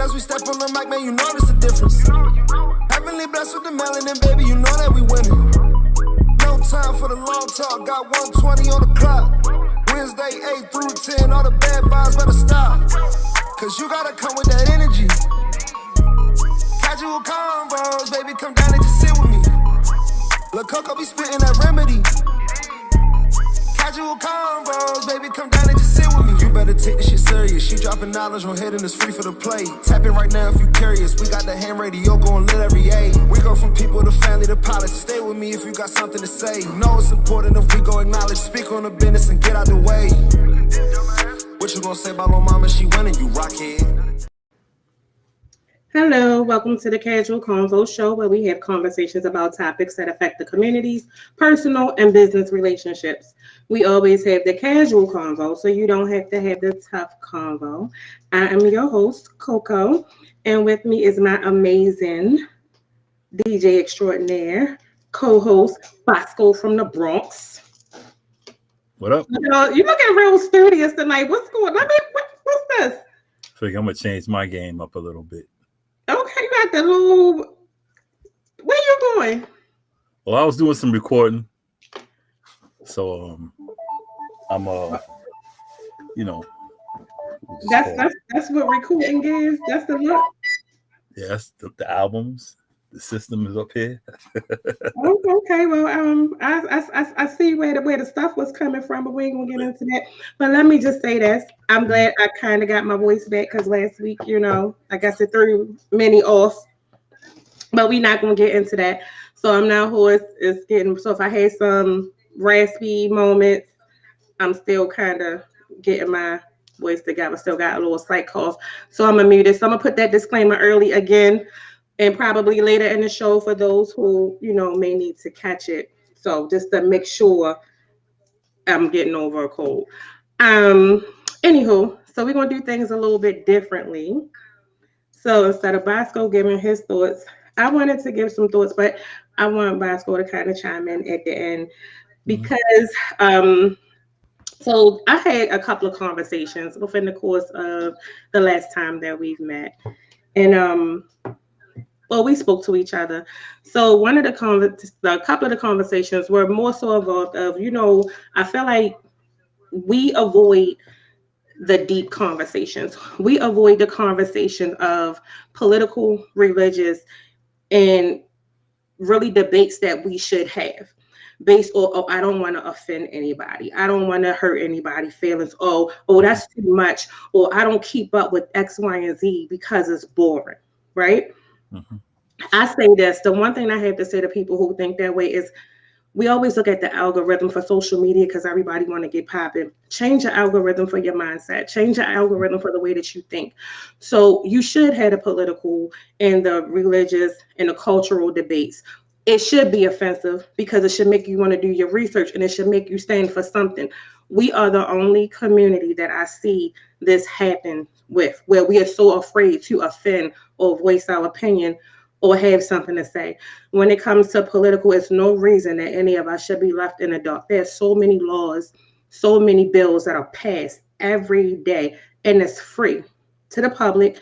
as we step on the mic, man, you notice the difference. Heavenly blessed with the melanin, baby, you know that we winning. No time for the long talk, got 120 on the clock. Wednesday 8 through 10, all the bad vibes better stop. Cause you gotta come with that energy. Casual convos, baby, come down and just sit with me. Lil' Coco be spitting that remedy. Casual convos, baby, come down and just sit with me. You better take this shit serious. She dropping knowledge on head and it's free for the play. Tap in right now if you curious. We got the ham radio going lit every age. We go from people to family to pilots. Stay with me if you got something to say. You know it's important if we go acknowledge. Speak on the business and get out the way. What you gonna say about my mama? She winning, you rockhead. Hello, welcome to the Casual Convo Show, where we have conversations about topics that affect the community's personal and business relationships. We always have the casual convo, so you don't have to have the tough convo. I am your host, Coco, and with me is my amazing DJ extraordinaire, co-host, Boscoe from the Bronx. What up? You looking real studious tonight. What's going on? What's this? I think I'm going to change my game up a little bit. Okay, you got the little. Where you going? Well, I was doing some recording, so I'm That's what recording is. That's the look. Yeah, that's the albums. The system is up here. Okay, well, I see where the stuff was coming from, but we ain't gonna get into that. But let me just say this: I'm glad I kind of got my voice back because last week, I guess it threw many off. But we're not gonna get into that. So I'm now hoarse. It's getting so if I had some raspy moments, I'm still kind of getting my voice together. Still got a little slight cough, so I'm gonna mute it. So I'm gonna put that disclaimer early again. And probably later in the show for those who, may need to catch it. So just to make sure I'm getting over a cold. Anywho, so we're going to do things a little bit differently. So instead of Boscoe giving his thoughts, I wanted to give some thoughts, but I want Boscoe to kind of chime in at the end because so I had a couple of conversations within the course of the last time that we've met. And well, we spoke to each other. So a couple of the conversations were more so involved of, I feel like we avoid the deep conversations. We avoid the conversation of political, religious, and really debates that we should have based on, I don't want to offend anybody. I don't want to hurt anybody's feelings. Oh, that's too much. Or I don't keep up with X, Y, and Z because it's boring, right? Mm-hmm. I say this, the one thing I have to say to people who think that way is we always look at the algorithm for social media because everybody want to get popping. Change your algorithm for your mindset. Change your algorithm for the way that you think. So you should have the political and the religious and the cultural debates. It should be offensive because it should make you want to do your research and it should make you stand for something. We are the only community that I see this happen with, where we are so afraid to offend or voice our opinion or have something to say. When it comes to political, it's no reason that any of us should be left in the dark. There's so many laws, so many bills that are passed every day, and it's free to the public.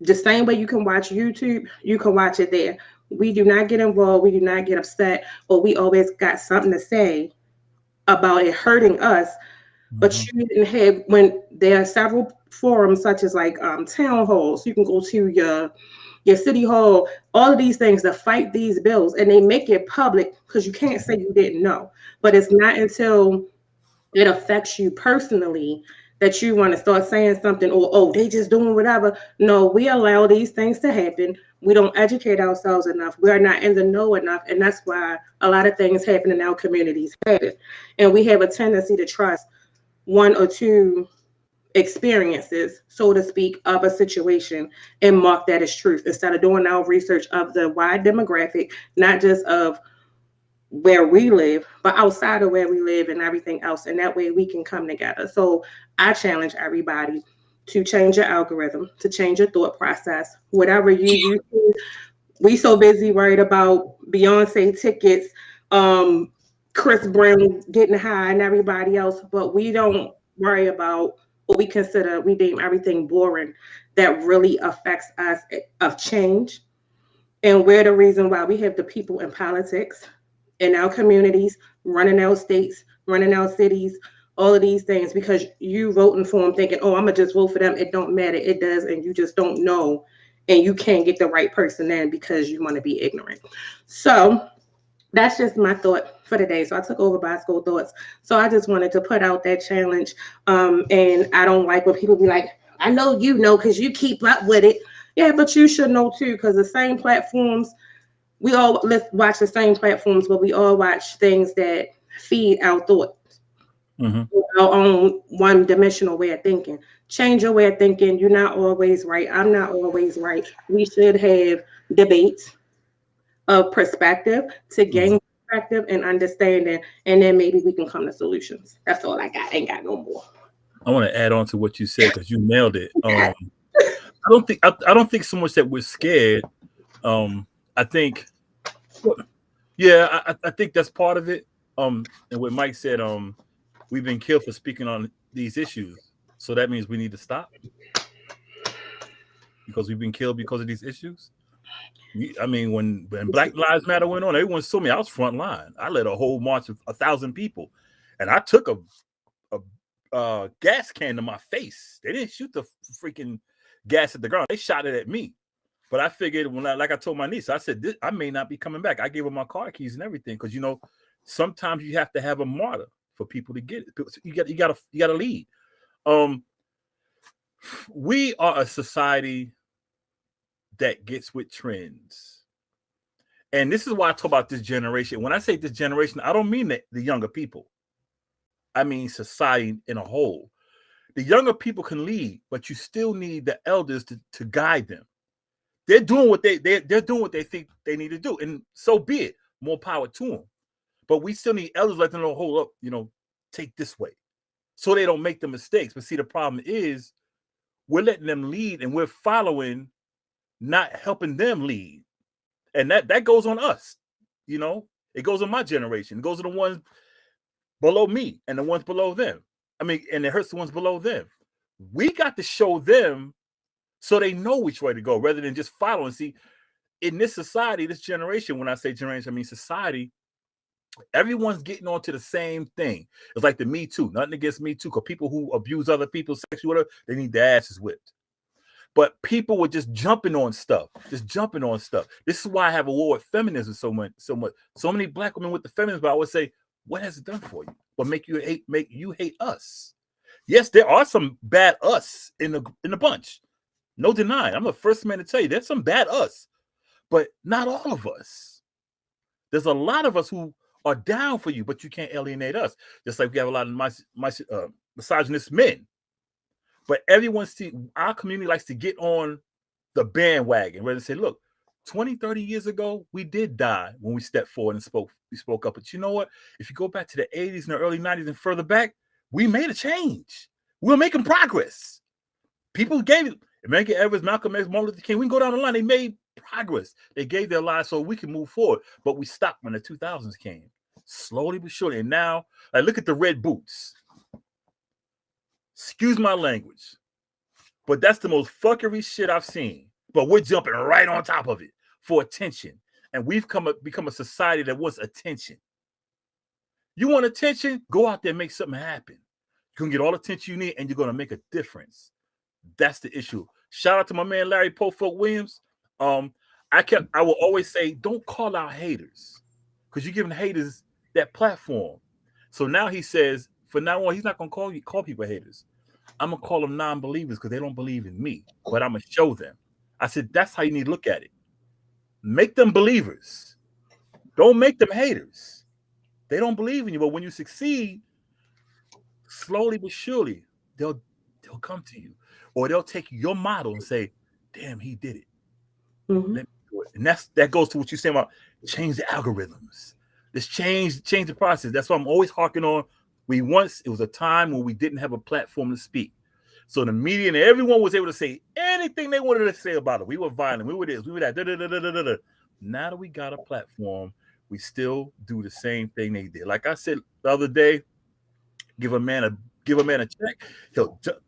The same way you can watch YouTube, you can watch it there. We do not get involved, we do not get upset, or we always got something to say about it hurting us. But you didn't have, when there are several forums such as like town halls, you can go to your city hall, all of these things to fight these bills, and they make it public because you can't say you didn't know. But it's not until it affects you personally that you want to start saying something or, they just doing whatever. No, we allow these things to happen. We don't educate ourselves enough. We are not in the know enough. And that's why a lot of things happen in our communities. And we have a tendency to trust one or two experiences, so to speak, of a situation and mark that as truth instead of doing our research of the wide demographic, not just of where we live, but outside of where we live and everything else. And that way we can come together. So I challenge everybody to change your algorithm, to change your thought process, whatever you use. We so busy worried about Beyonce tickets, Chris Brown getting high and everybody else, but we don't worry about we deem everything boring that really affects us of change. And we're the reason why we have the people in politics, in our communities, running our states, running our cities, all of these things, because you voting for them thinking, oh, I'm gonna just vote for them. It don't matter. It does, and you just don't know, and you can't get the right person in because you want to be ignorant. So that's just my thought for today. So I took over Bosco thoughts. So I just wanted to put out that challenge. And I don't like when people be like, I know you know because you keep up with it. Yeah, but you should know too, because the same platforms, we all let's watch the same platforms, but we all watch things that feed our thoughts, our own one-dimensional way of thinking. Change your way of thinking. You're not always right. I'm not always right. We should have debates of perspective to gain perspective and understanding, and then maybe we can come to solutions. That's all I got. Ain't got no more. I want to add on to what you said because you nailed it. I don't think so much that we're scared. I think, yeah, I think that's part of it. And what Mike said, we've been killed for speaking on these issues, so that means we need to stop because we've been killed because of these issues. I mean, when Black Lives Matter went on, everyone saw me. I was front line. I led a whole march of 1,000 people, and I took a gas can to my face. They didn't shoot the freaking gas at the ground. They shot it at me. But I figured like I told my niece, I said, I may not be coming back. I gave her my car keys and everything because sometimes you have to have a martyr for people to get it. You gotta lead. We are a society that gets with trends. And this is why I talk about this generation. When I say this generation, I don't mean the younger people. I mean society in a whole. The younger people can lead, but you still need the elders to guide them. They're doing what they're doing what they think they need to do, and so be it. More power to them. But we still need elders let them know, hold up, take this way, so they don't make the mistakes. But see, the problem is we're letting them lead, and we're following, not helping them lead, and that goes on us. It goes on my generation. It goes on the ones below me and the ones below them. I mean, and it hurts the ones below them. We got to show them so they know which way to go rather than just following. See, in this society, this generation, when I say generation, I mean society, everyone's getting onto the same thing. It's like the Me Too. Nothing against Me Too, because people who abuse other people sexually, they need their asses whipped. But people were just jumping on stuff. This is why I have a war with feminism so much. So many black women with the feminism, but I would say, what has it done for you? But make you hate us. Yes, there are some bad us in the bunch. No denying. I'm the first man to tell you there's some bad us, but not all of us. There's a lot of us who are down for you, but you can't alienate us. Just like we have a lot of misogynist men. But our community likes to get on the bandwagon, rather than say, look, 20, 30 years ago, we did die when we stepped forward and spoke up. But you know what? If you go back to the 80s and the early 90s and further back, we made a change. We were making progress. People gave it. Medgar Evers, Malcolm X, Martin Luther King, we can go down the line. They made progress. They gave their lives so we can move forward. But we stopped when the 2000s came. Slowly but surely. And now, look at the red boots. Excuse my language. But that's the most fuckery shit I've seen. But we're jumping right on top of it for attention. And we've become a society that wants attention. You want attention? Go out there and make something happen. You can get all the attention you need, and you're going to make a difference. That's the issue. Shout out to my man Larry Pofolk Williams. I will always say, don't call out haters, because you're giving haters that platform. So now he says, for now on, he's not going to call people haters. I'm going to call them non-believers because they don't believe in me, but I'm going to show them. I said, that's how you need to look at it. Make them believers. Don't make them haters. They don't believe in you, but when you succeed, slowly but surely, they'll come to you, or they'll take your model and say, damn, he did it. Mm-hmm. Let me do it. And that goes to what you're saying about change the algorithms. Let's change the process. That's why I'm always harking on. It was a time when we didn't have a platform to speak. So the media and everyone was able to say anything they wanted to say about it. We were violent. We were this. We were that. Now that we got a platform, we still do the same thing they did. Like I said the other day, give a man Give a man a check,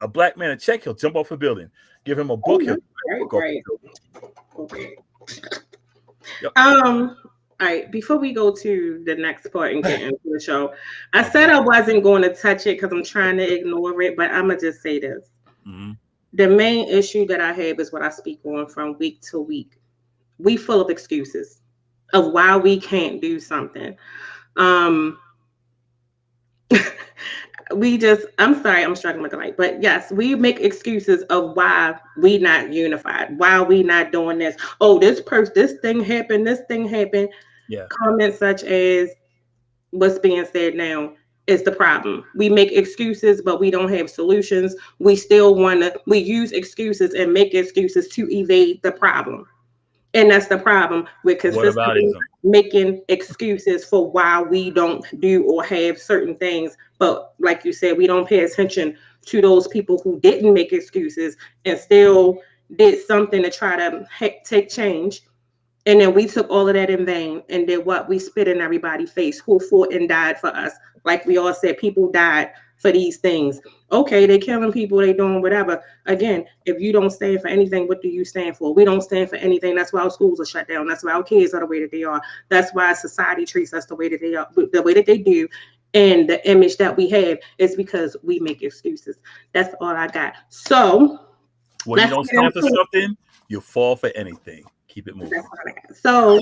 a black man a check, he'll jump off a building. Give him a book, he'll Right, go off right. the building. Okay. Yep. All right, before we go to the next part and get into the show, I said I wasn't going to touch it because I'm trying to ignore it, but I'm going to just say this. Mm-hmm. The main issue that I have is what I speak on from week to week. We full of excuses of why we can't do something. I'm sorry, I'm struggling with the mic, but yes, we make excuses of why we not unified, why we not doing this. Oh, this thing happened. Yeah. Comments such as what's being said now is the problem. We make excuses, but we don't have solutions. We use excuses and make excuses to evade the problem. And that's the problem. We're consistently Whataboutism. making excuses for why we don't do or have certain things. But like you said, we don't pay attention to those people who didn't make excuses and still did something to try to take change. And then we took all of that in vain and did what? We spit in everybody's face who fought and died for us. Like we all said, people died for these things. Okay, they killing people, they doing whatever. Again, if you don't stand for anything, what do you stand for? We don't stand for anything. That's why our schools are shut down. That's why our kids are the way that they are. That's why society treats us the way that they are, the way that they do. And the image that we have is because we make excuses. That's all I got. So when you don't stand for something, you fall for anything. Keep it moving. That's all I got. So,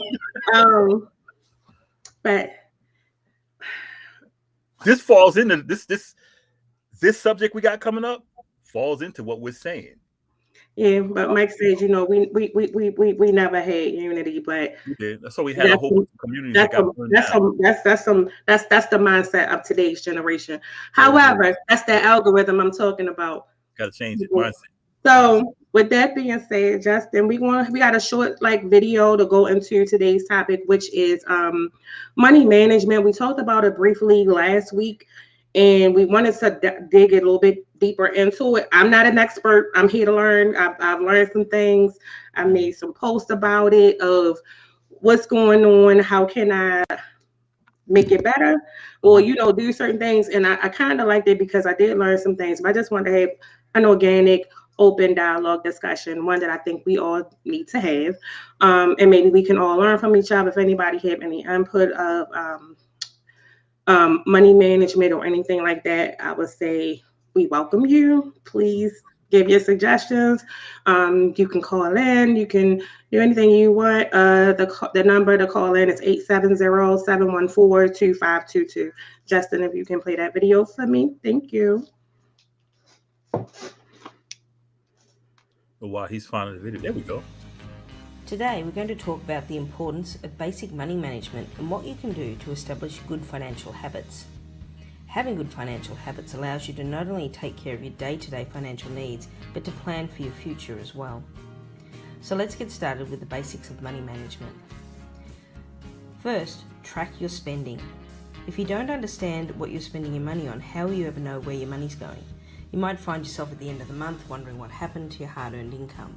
but this falls into this subject we got coming up falls into what we're saying. Yeah, but Mike says, we never had unity, but Yeah, that's why we had a whole bunch of communities that got burned that's the mindset of today's generation. However, that's the algorithm I'm talking about. Got to change it. Mindset. So with that being said, Justin, we got a short video to go into today's topic, which is money management. We talked about it briefly last week, and we wanted to dig a little bit deeper into it. I'm not an expert. I'm here to learn. I've learned some things. I made some posts about it of what's going on. How can I make it better, or do certain things? And I kind of liked it because I did learn some things. But I just wanted to have an organic, open dialogue discussion, one that I think we all need to have, and maybe we can all learn from each other. If anybody have any input of money management or anything like that, I would say we welcome you. Please give your suggestions. You can call in. You can do anything you want. The number to call in is 870-714-2522. Justin, if you can play that video for me. Thank you. While he's finding the video, there we go. Today, we're going to talk about the importance of basic money management and what you can do to establish good financial habits. Having good financial habits allows you to not only take care of your day-to-day financial needs, but to plan for your future as well. So let's get started with the basics of money management. First, track your spending. If you don't understand what you're spending your money on, how will you ever know where your money's going? You might find yourself at the end of the month wondering what happened to your hard-earned income.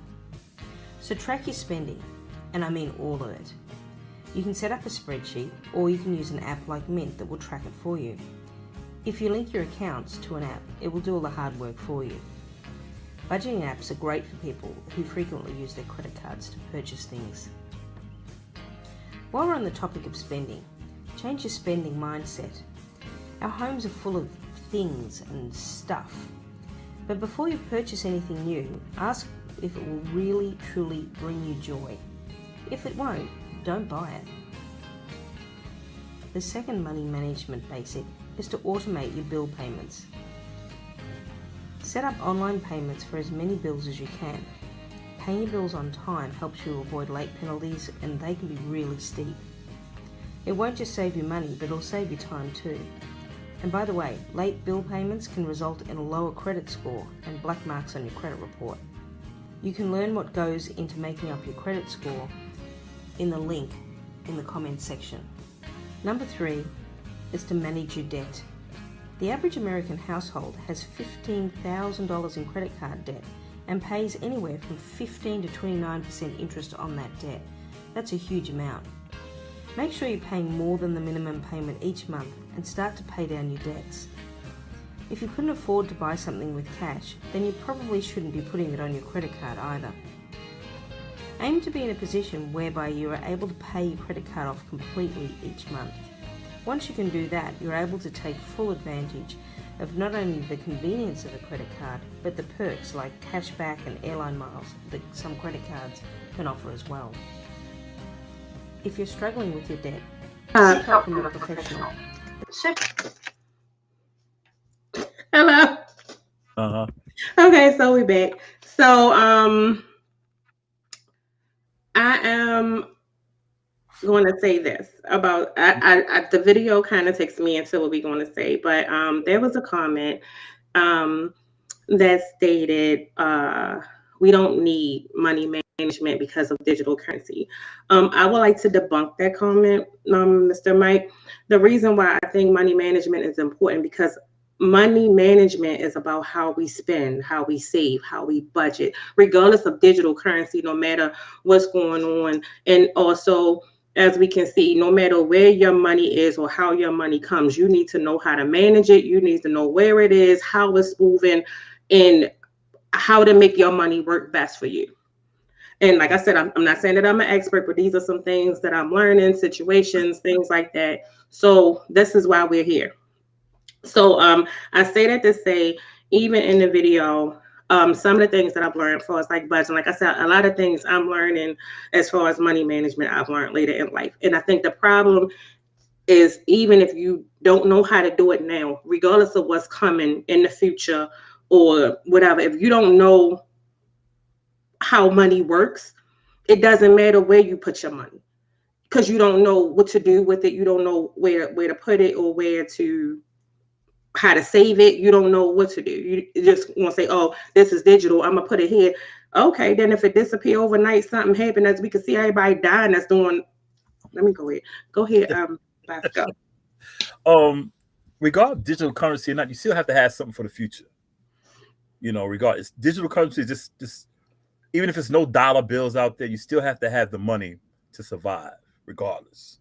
So track your spending, and I mean all of it. You can set up a spreadsheet, or you can use an app like Mint that will track it for you. If you link your accounts to an app, it will do all the hard work for you. Budgeting apps are great for people who frequently use their credit cards to purchase things. While we're on the topic of spending, change your spending mindset. Our homes are full of things and stuff. But before you purchase anything new, ask if it will really, truly bring you joy. If it won't, don't buy it. The second money management basic is to automate your bill payments. Set up online payments for as many bills as you can. Paying your bills on time helps you avoid late penalties, and they can be really steep. It won't just save you money, but it'll save you time too. And by the way, late bill payments can result in a lower credit score and black marks on your credit report. You can learn what goes into making up your credit score in the link in the comments section. Number 3 is to manage your debt. The average American household has $15,000 in credit card debt and pays anywhere from 15 to 29% interest on that debt. That's a huge amount. Make sure you're paying more than the minimum payment each month and start to pay down your debts. If you couldn't afford to buy something with cash, then you probably shouldn't be putting it on your credit card either. Aim to be in a position whereby you are able to pay your credit card off completely each month. Once you can do that, you're able to take full advantage of not only the convenience of a credit card, but the perks like cashback and airline miles that some credit cards can offer as well. If you're struggling with your debt, seek help from a professional. Hello. Uh-huh. Okay, so we're back. So I am going to say this about the video kind of takes me into what we're going to say, but there was a comment that stated we don't need money management because of digital currency. I would like to debunk that comment, Mr. Mike. The reason why I think money management is important because money management is about how we spend, how we save, how we budget, regardless of digital currency, no matter what's going on. And also, as we can see, no matter where your money is or how your money comes, you need to know how to manage it. You need to know where it is, how it's moving, and how to make your money work best for you. And like I said, I'm not saying that I'm an expert, but these are some things that I'm learning, situations, things like that. So this is why we're here. So I say that to say, even in the video, some of the things that I've learned as far as like budgeting, like I said, a lot of things I'm learning as far as money management, I've learned later in life. And I think the problem is even if you don't know how to do it now, regardless of what's coming in the future or whatever, if you don't know how money works, it doesn't matter where you put your money because you don't know what to do with it. You don't know where to put it or how to save it. You don't know what to do. You just want to say, oh, this is digital, I'm gonna put it here. Okay, then if it disappear overnight, something happened, as we can see everybody dying that's doing. Let me go ahead. Let's go. Regarding digital currency or not, you still have to have something for the future. Regardless, digital currency is just even if it's no dollar bills out there, you still have to have the money to survive, regardless.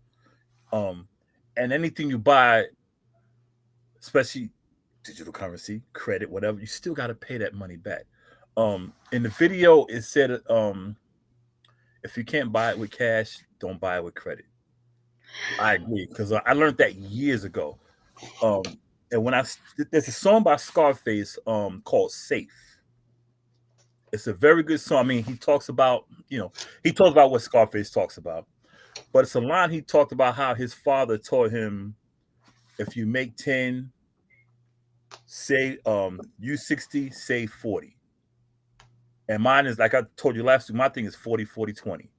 And anything you buy, especially digital currency, credit, whatever, you still got to pay that money back. In the video, it said, if you can't buy it with cash, don't buy it with credit. I agree because I learned that years ago. And there's a song by Scarface called "Safe." It's a very good song. I mean, he talks about what Scarface talks about, but it's a line he talked about how his father taught him, if you make 10, say use 60, save 40. And mine is, like I told you last week, my thing is 40, 40, 20.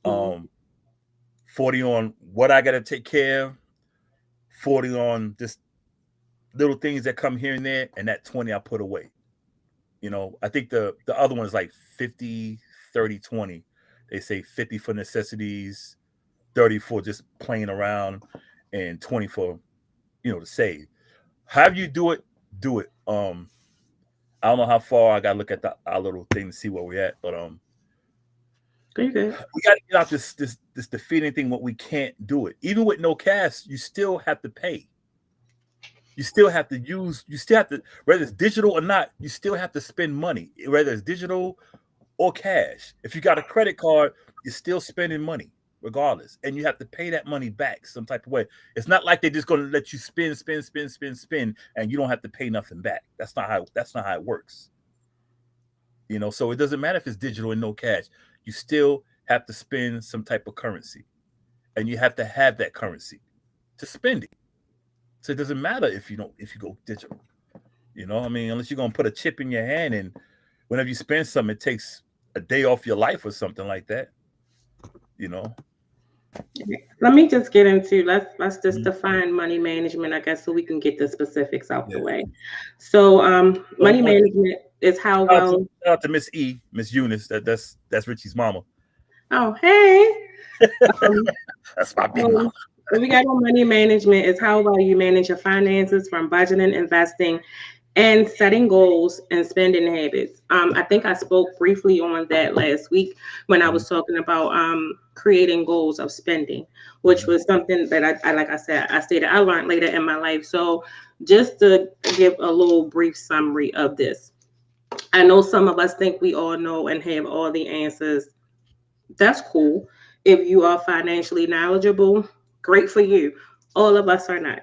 40 on what I got to take care of, 40 on just little things that come here and there, and that 20 I put away. I think the other one is like 50, 30, 20. They say 50 for necessities, 30 for just playing around, and 20 for, to save. However you do it, do it. I don't know how far I got to look at our little thing to see where we're at, but Pretty good. we got to get out this defeating thing when we can't do it. Even with no cash, you still have to pay. You still have to, whether it's digital or not, you still have to spend money, whether it's digital or cash. If you got a credit card, you're still spending money regardless. And you have to pay that money back some type of way. It's not like they're just going to let you spend, and you don't have to pay nothing back. That's not how it works. So it doesn't matter if it's digital and no cash. You still have to spend some type of currency. And you have to have that currency to spend it. So it doesn't matter if you go digital, unless you're going to put a chip in your hand and whenever you spend something, it takes a day off your life or something like that, Let me just get into, let's just define money management, I guess, so we can get the specifics out the way. So money management is how well. Shout out to Miss Eunice, that's Richie's mama. Oh, hey. That's my big mama. We got on money management is how well you manage your finances, from budgeting, investing, and setting goals and spending habits. I think I spoke briefly on that last week when I was talking about creating goals of spending, which was something that I like I said, I stated I learned later in my life. So just to give a little brief summary of this, I know some of us think we all know and have all the answers. That's cool. If you are financially knowledgeable, great for you. All of us are not.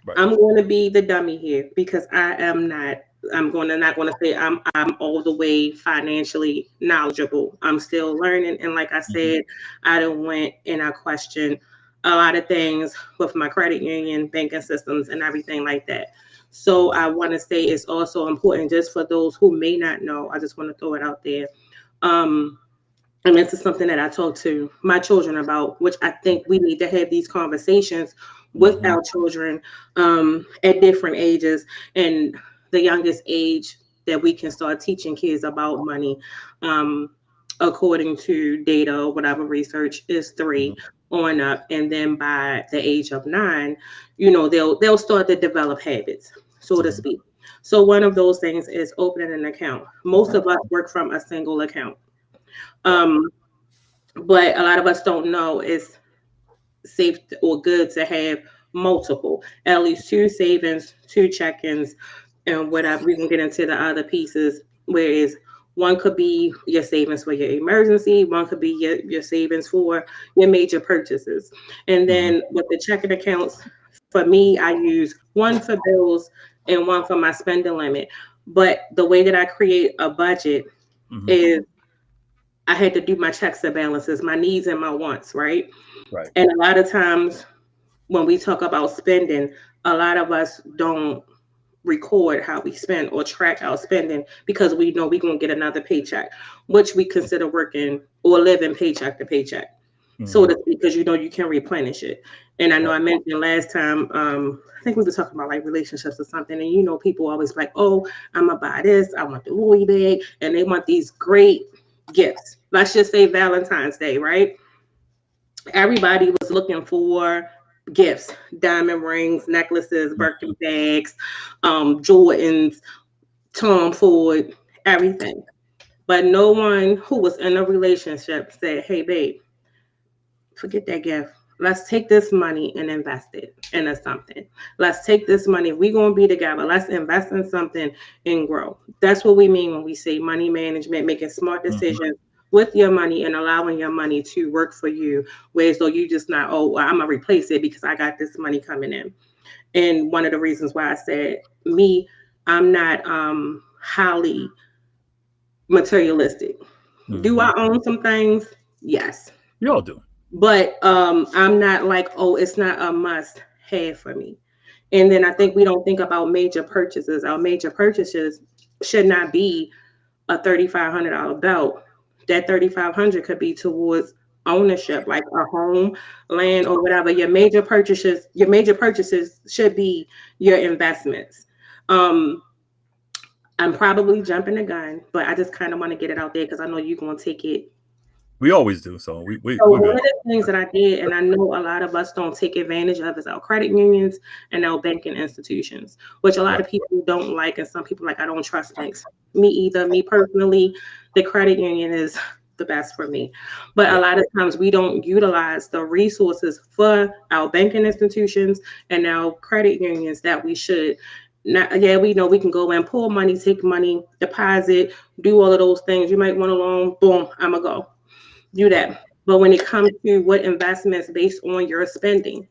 Right. I'm going to be the dummy here because I am not. I'm going to not going to say I'm all the way financially knowledgeable. I'm still learning, and like I said, I done went and I questioned a lot of things with my credit union, banking systems, and everything like that. So I want to say it's also important just for those who may not know. I just want to throw it out there. Um, and this is something that I talk to my children about, which I think we need to have these conversations with our children at different ages. And the youngest age that we can start teaching kids about money, um, according to data or whatever research, is 3 on up. And then by the age of 9, they'll start to develop habits, so to speak. So one of those things is opening an account. Most of us work from a single account. Um, but a lot of us don't know it's safe or good to have multiple, at least 2 savings, 2 check-ins, and whatever. We can get into the other pieces, whereas one could be your savings for your emergency, one could be your savings for your major purchases. And then with the checking accounts, for me, I use one for bills and one for my spending limit. But the way that I create a budget is I had to do my checks and balances, my needs and my wants, right? Right. And a lot of times when we talk about spending, a lot of us don't record how we spend or track our spending because we know we're going to get another paycheck, which we consider working or living paycheck to paycheck. So that's because you can replenish it. And I know I mentioned last time, I think we were talking about like relationships or something. And people always like, oh, I'm gonna buy this, I want the Louis bag, and they want these great gifts. Let's just say Valentine's Day, right? Everybody was looking for gifts, diamond rings, necklaces, Birkin bags, Jordans, Tom Ford, everything. But no one who was in a relationship said, hey, babe, forget that gift. Let's take this money and invest it into something. Let's take this money. We're going to be together. Let's invest in something and grow. That's what we mean when we say money management, making smart decisions with your money and allowing your money to work for you. Whereas though you just not, oh, well, I'm going to replace it because I got this money coming in. And one of the reasons why I said I'm not highly materialistic. Do I own some things? Yes. You all do. But I'm not like, oh, it's not a must have for me. And then I think we don't think about major purchases. Our major purchases should not be a $3,500 belt. That $3,500 could be towards ownership, like a home, land, or whatever. Your major purchases should be your investments. Um, I'm probably jumping the gun, but I just kind of want to get it out there because I know you're gonna take it. We always do. So So we're one good. of the things that I did, and I know a lot of us don't take advantage of, is our credit unions and our banking institutions, which a lot Right. of people don't like, and some people like, I don't trust banks. Me either. Me personally, the credit union is the best for me. But a Yeah. lot of times we don't utilize the resources for our banking institutions and our credit unions that we should. Not, yeah, we know we can go and pull money, take money, deposit, do all of those things. You might want a loan, boom, I'm going to go do that. But when it comes to what investments based on your spending,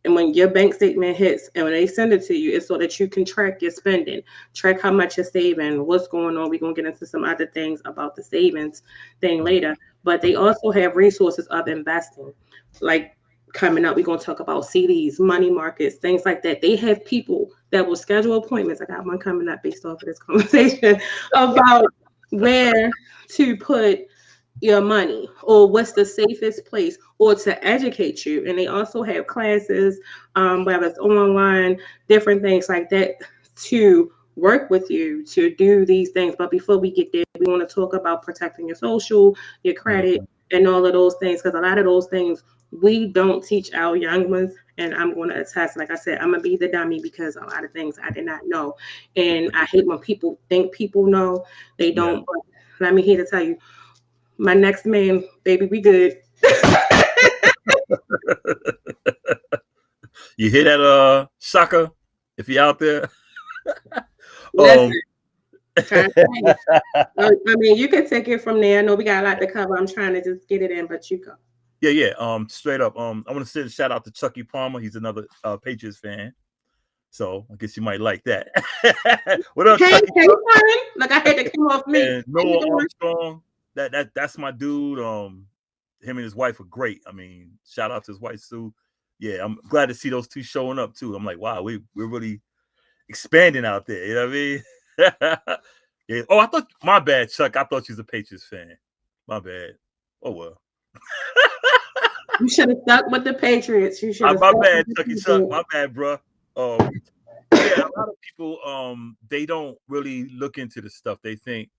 and when your bank statement hits and when they send it to you, it's so that you can track your spending, track how much you're saving, what's going on. We're going to get into some other things about the savings thing later. But they also have resources of investing. Like coming up, we're going to talk about CDs, money markets, things like that. They have people that will schedule appointments. I got one coming up based off of this conversation about where to put your money or what's the safest place or to educate you. And they also have classes, whether it's online, different things like that to work with you to do these things. But before we get there, we want to talk about protecting your social, your credit, and all of those things, because a lot of those things we don't teach our young ones And I'm going to attest, like I said, I'm going to be the dummy because a lot of things I did not know. And I hate when people think people know. They don't. Yeah. But I'm here to tell you, my next man, baby, we good. You hear that, Shaka? If you're out there. Listen, trying to tell you. I mean, you can take it from there. I know we got a lot to cover. I'm trying to just get it in, but you go. Yeah. Straight up. I want to send a shout out to Chucky Palmer. He's another Patriots fan. So I guess you might like that. What up, Hey, Chucky? Karen. Look, I had to come off me. And Noah Armstrong. That's my dude. Him and his wife are great. I mean, shout out to his wife Sue. Yeah, I'm glad to see those two showing up too. I'm like, wow, we're really expanding out there. You know what I mean? Yeah. Oh, I thought, my bad, Chuck. I thought you was a Patriots fan. My bad. Oh well. You should have stuck with the Patriots. You should have. My bad, Chucky Chuck. My bad, bro. Yeah, a lot of people they don't really look into the stuff. They think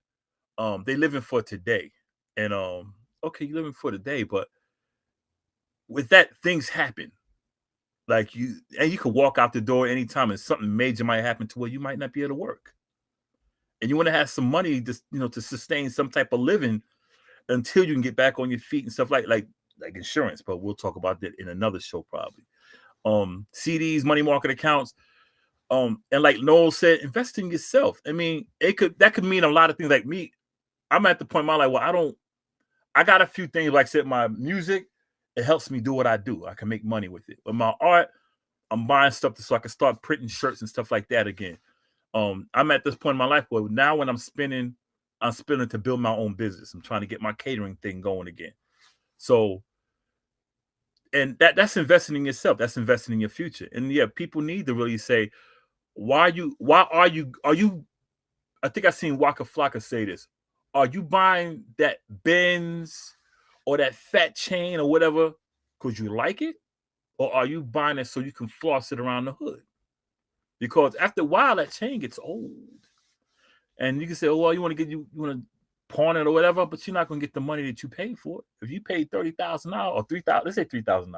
they living for today. And okay, you're living for today, but with that, things happen. Like you can walk out the door anytime and something major might happen to where you might not be able to work. And you want to have some money to sustain some type of living until you can get back on your feet and stuff like insurance, but we'll talk about that in another show probably. CDs, money market accounts, and like Noel said, invest in yourself. I mean, that could mean a lot of things. Like me, I'm at the point in my life where I got a few things, like I said, my music, it helps me do what I do. I can make money with it. But my art, I'm buying stuff so I can start printing shirts and stuff like that again. I'm at this point in my life where now when I'm spending to build my own business. I'm trying to get my catering thing going again. So, and that's investing in yourself. That's investing in your future. And yeah, people need to really say, why are you, I think I seen Waka Flocka say this. Are you buying that Benz or that fat chain or whatever because you like it? Or are you buying it so you can floss it around the hood? Because after a while, that chain gets old. And you can say, oh, well, you want to pawn it or whatever, but you're not going to get the money that you paid for it. If you paid $30,000 or $3,000, let's say $3,000,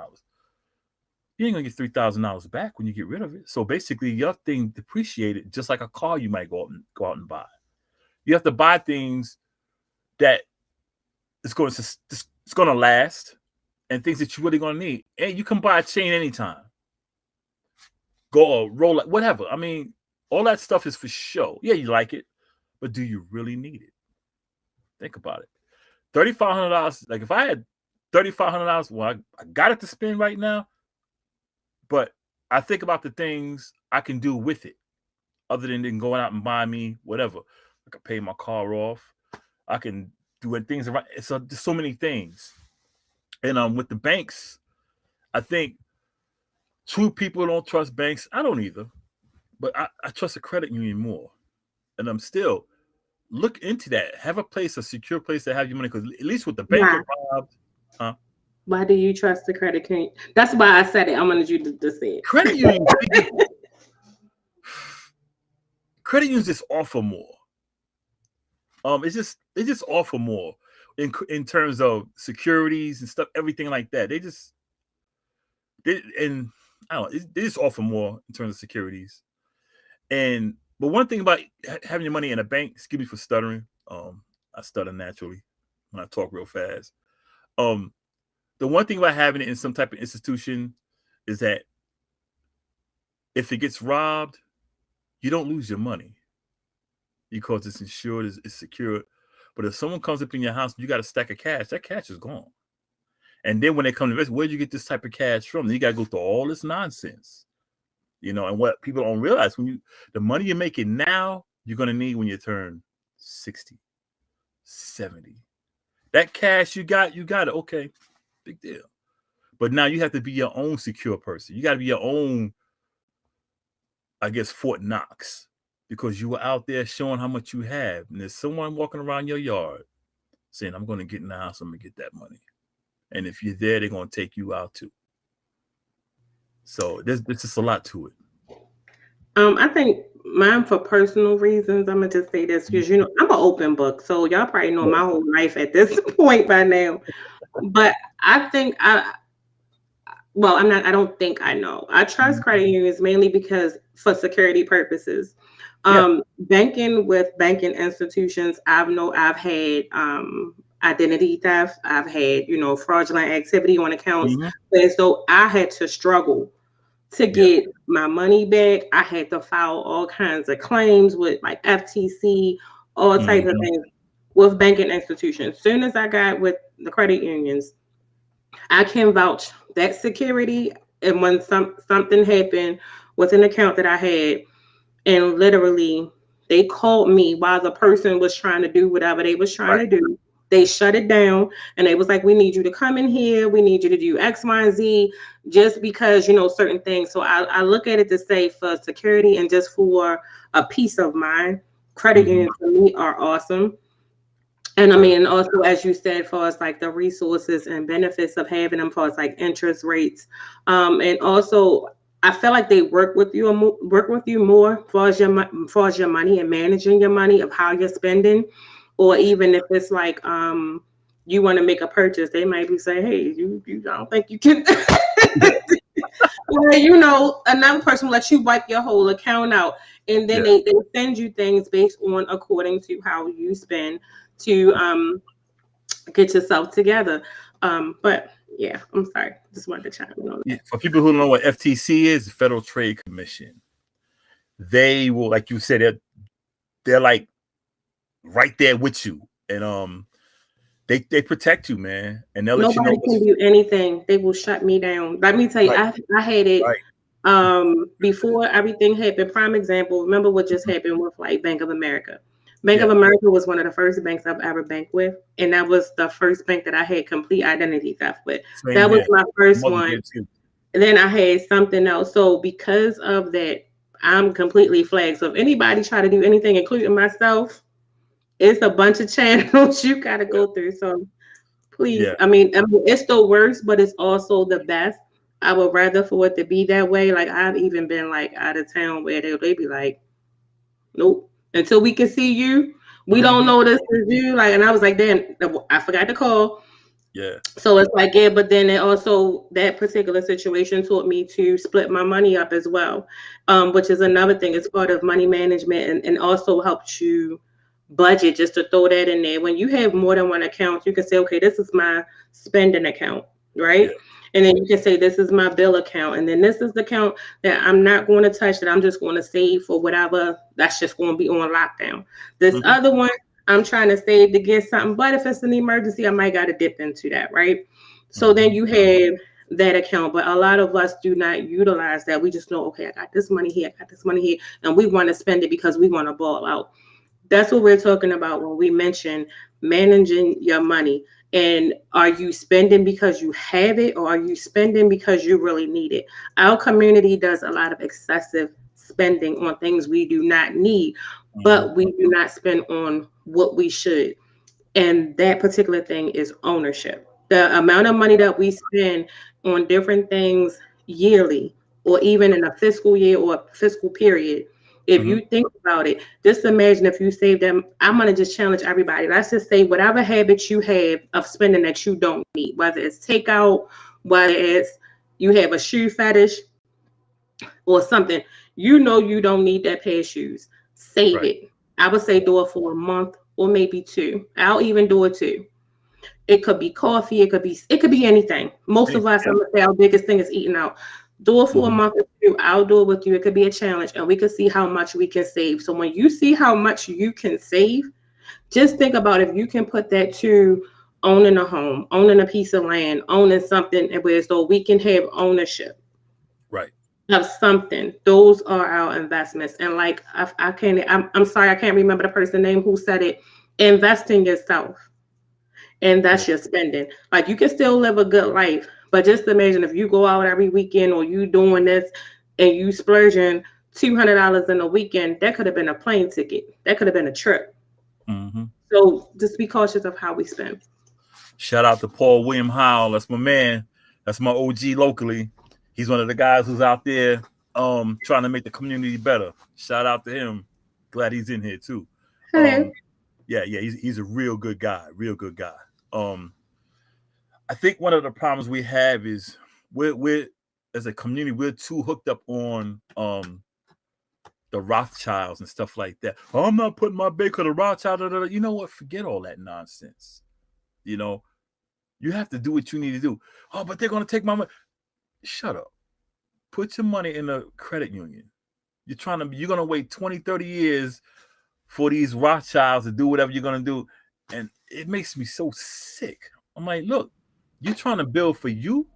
you ain't going to get $3,000 back when you get rid of it. So basically, your thing depreciated just like a car you might go out and buy. You have to buy things that it's going to last and things that you're really going to need. And you can buy a chain anytime. Go or roll it, whatever. I mean, all that stuff is for show. Yeah, you like it, but do you really need it? Think about it. $3,500. Like if I had $3,500, well, I got it to spend right now, but I think about the things I can do with it, other than going out and buying me whatever. I can pay my car off. I can do things around. It's just so many things. And with the banks, I think true people don't trust banks. I don't either, but I trust a credit union more. And I'm still look into that. Have a secure place to have your money, because at least with the bank get robbed. Huh? Why do you trust the credit union? That's why I said it. I wanted you to say it. Credit unions. Credit unions just offer more. It's just offer more in terms of securities and stuff, everything like that. They just offer more in terms of securities. But one thing about having your money in a bank, excuse me for stuttering. I stutter naturally when I talk real fast. The one thing about having it in some type of institution is that if it gets robbed, you don't lose your money because it's insured, it's secured. But if someone comes up in your house, you got a stack of cash, that cash is gone. And then when they come to invest, where'd you get this type of cash from? Then you got to go through all this nonsense. And what people don't realize, the money you're making now, you're going to need when you turn 60, 70. That cash you got it. Okay, big deal. But now you have to be your own secure person. You got to be your own, I guess, Fort Knox, because you were out there showing how much you have. And there's someone walking around your yard saying, I'm going to get in the house, I'm going to get that money. And if you're there, they're going to take you out too. So there's just a lot to it. I think mine, for personal reasons, I'm going to just say this, because, I'm an open book. So y'all probably know my whole life at this point by now. But I think well, I don't think I know. I trust credit unions mainly because for security purposes. Yeah. Banking with banking institutions, I've had identity theft. I've had, fraudulent activity on accounts. Mhm. And so I had to struggle to Yeah. get my money back. I had to file all kinds of claims with like FTC, all types of Mhm. things with banking institutions. As soon as I got with the credit unions, I can vouch that security. And when something happened with an account that I had, and literally they called me while the person was trying to do whatever they was trying Right. to do. They shut it down and they was like, we need you to come in here. We need you to do X, Y, and Z just because, certain things. So I look at it to say for security and just for a peace of mind, credit Mhm. unions for me are awesome. And I Yeah. mean, also, as you said, for us, like the resources and benefits of having them, for us, like interest rates, and also, I feel like they work with you more for as your money and managing your money of how you're spending, or even if it's like you want to make a purchase, they might be saying, hey, you I don't think you can. Or, another person will let you wipe your whole account out, and then Yeah. they send you things based on according to how you spend to get yourself together. But yeah, I'm sorry. Just wanted to chime in on Yeah. that. For people who don't know what FTC is, the Federal Trade Commission, they will, like you said, they're like right there with you, and they protect you, man, and they'll let you know Nobody can do anything. They will shut me down. Let me tell you, right, I had it right. before everything happened. Prime example, remember what just happened with like Bank of America. Bank of Yeah. America was one of the first banks I've ever banked with, and that was the first bank that I had complete identity theft with. Same That was here. my My first mother one. did too. And then I had something else. So because of that, I'm completely flagged. So if anybody try to do anything, including myself, it's a bunch of channels you got to Yeah. go through. So please, Yeah. I mean, it's the worst, but it's also the best. I would rather for it to be that way. Like I've even been like out of town where they be like, nope, until we can see you, we don't Mhm. know this is you. Like, and I was like, then I forgot to call. Yeah. So it's like, yeah, but then it also, that particular situation taught me to split my money up as well, which is another thing. It's part of money management and also helps you budget, just to throw that in there. When you have more than one account, you can say, okay, this is my spending account, Yeah. right? And then you can say, this is my bill account. And then this is the account that I'm not going to touch, that I'm just going to save for whatever that's just going to be on lockdown. This Mhm. other one, I'm trying to save to get something, but if it's an emergency, I might got to dip into that, right? So then Mhm. you have that account, but a lot of us do not utilize that. We just know, okay, I got this money here, I got this money here, and we want to spend it because we want to ball out. That's what we're talking about when we mention managing your money. And are you spending because you have it, or are you spending because you really need it? Our community does a lot of excessive spending on things we do not need, Mhm. but we do not spend on what we should. And that particular thing is ownership. The amount of money that we spend on different things yearly, or even in a fiscal year or a fiscal period, if Mhm. you think about it, just imagine if you save them. I'm going to just challenge everybody. Let's just say whatever habits you have of spending that you don't need, whether it's takeout, whether it's you have a shoe fetish or something, you don't need that pair of shoes. Save Right. it. I would say do it for a month or maybe two. I'll even do it too. It could be coffee. It could be anything. Most of us, Yeah. I'm gonna say, our biggest thing is eating out. Do it for a Mhm. month or two. I'll do it with you. It could be a challenge, and we can see how much we can save. So when you see how much you can save, just think about if you can put that to owning a home, owning a piece of land, owning something where so we can have ownership Right. of something. Those are our investments. And like I can't. I'm sorry, I can't remember the person's name who said it. Invest in yourself, and Yeah. that's your spending. Like you can still live a good life, but just imagine if you go out every weekend or you doing this and you splurging $200 in a weekend, that could have been a plane ticket. That could have been a trip. Mhm. So just be cautious of how we spend. Shout out to Paul William Howell. That's my man. That's my OG locally. He's one of the guys who's out there trying to make the community better. Shout out to him. Glad he's in here too. Hello. Yeah, he's a real good guy. Real good guy. I think one of the problems we have is we're as a community, we're too hooked up on the Rothschilds and stuff like that. Oh, I'm not putting my bank on the Rothschild. You know what? Forget all that nonsense. You know, you have to do what you need to do. Oh, but they're gonna take my money. Shut up. Put your money in a credit union. You're gonna wait 20, 30 years for these Rothschilds to do whatever you're gonna do. And it makes me so sick. I'm like, look, you're trying to build for you,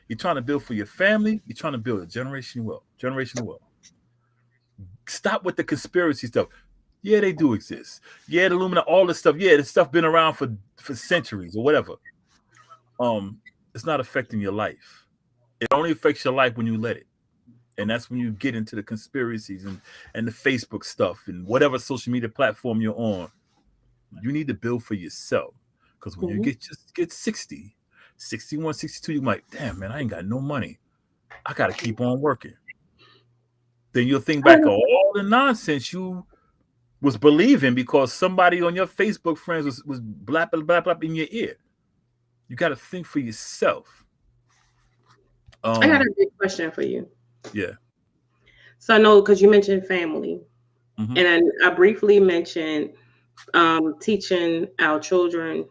you're trying to build for your family, you're trying to build a generational wealth. Stop with the conspiracy stuff. Yeah, they do exist. Yeah, the Illuminati, all this stuff. Yeah, this stuff been around for centuries or whatever. It's not affecting your life. It only affects your life when you let it. And that's when you get into the conspiracies and the Facebook stuff and whatever social media platform you're on. You need to build for yourself. Because when you get 60, 61, 62, you're like, damn, man, I ain't got no money. I got to keep on working. Then you'll think back of all the nonsense you was believing because somebody on your Facebook friends was blah, blah, blah, blah in your ear. You got to think for yourself. I got a big question for you. Yeah. So I know because you mentioned family, and I briefly mentioned teaching our children,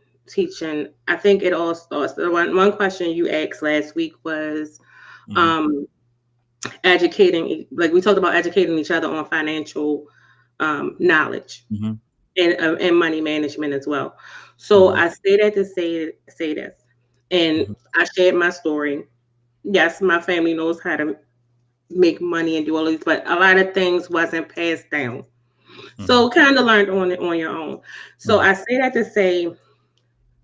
I think it all starts. One question you asked last week was educating, like we talked about educating each other on financial knowledge and money management as well. So I say that to say this, and I shared my story. Yes, my family knows how to make money and do all these, but a lot of things wasn't passed down. So kind of learned on it on your own. So I say that to say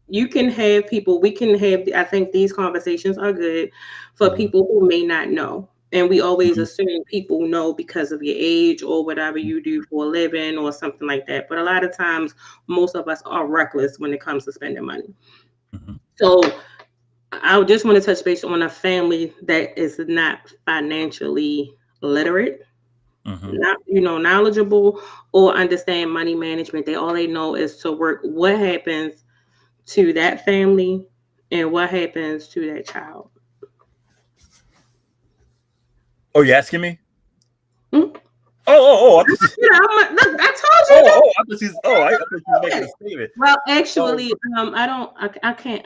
you can have people, we can have, I think these conversations are good for people who may not know. And we always assume people know because of your age or whatever you do for a living or something like that. But a lot of times, most of us are reckless when it comes to spending money. So I just want to touch base on a family that is not financially literate, not knowledgeable or understand money management. All they know is to work. What happens to that family and what happens to that child? Oh, you asking me? Hmm? Oh! I told you. I thought she was making a statement. Well, actually, I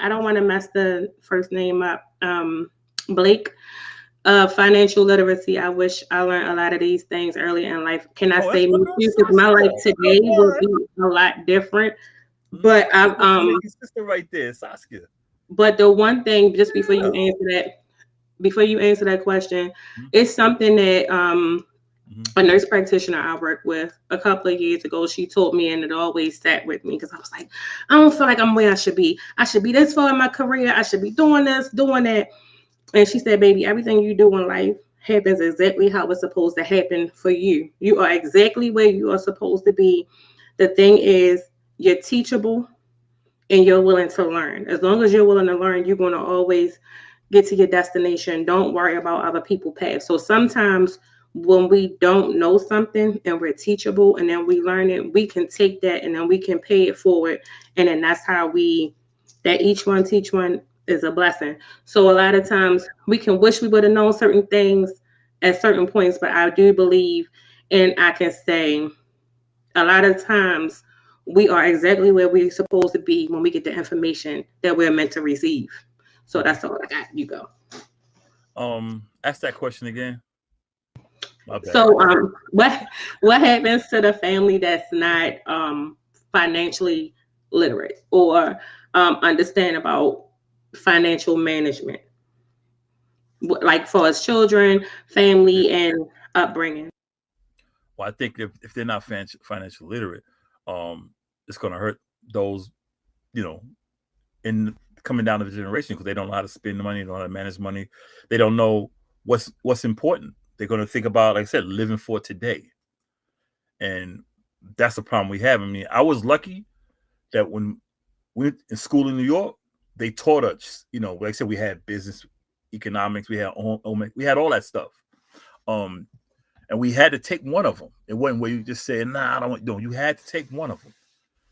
don't want to mess the first name up. Blake. Financial literacy. I wish I learned a lot of these things early in life. Can I say me too? Because my life today will be a lot different. But I've your sister right there, Saskia. But the one thing, just before you answer that question, it's something that a nurse practitioner I worked with a couple of years ago, she told me, and it always sat with me because I was like, I don't feel like I'm where I should be. I should be this far in my career. I should be doing this, doing that. And she said, baby, everything you do in life happens exactly how it's supposed to happen for you. You are exactly where you are supposed to be. The thing is, you're teachable and you're willing to learn. As long as you're willing to learn, you're going to always get to your destination. Don't worry about other people's paths. So sometimes when we don't know something and we're teachable and then we learn it, we can take that and then we can pay it forward. And then that's how that each one teach one is a blessing. So a lot of times we can wish we would have known certain things at certain points, but I do believe, and I can say a lot of times we are exactly where we're supposed to be when we get the information that we're meant to receive. So that's all I got. You go. Ask that question again. My bad. So what happens to the family that's not financially literate or understand about financial management, like for us children, family, and upbringing? Well, I think if they're not financially literate, it's going to hurt those, in coming down to the generation because they don't know how to spend the money, they don't know how to manage money, they don't know what's important. They're going to think about, like I said, living for today, and that's the problem we have. I mean, I was lucky that when we went in school in New York, they taught us, like I said, we had business, economics, we had all that stuff. And we had to take one of them. It wasn't where you just said, nah, I don't want to do it. You had to take one of them.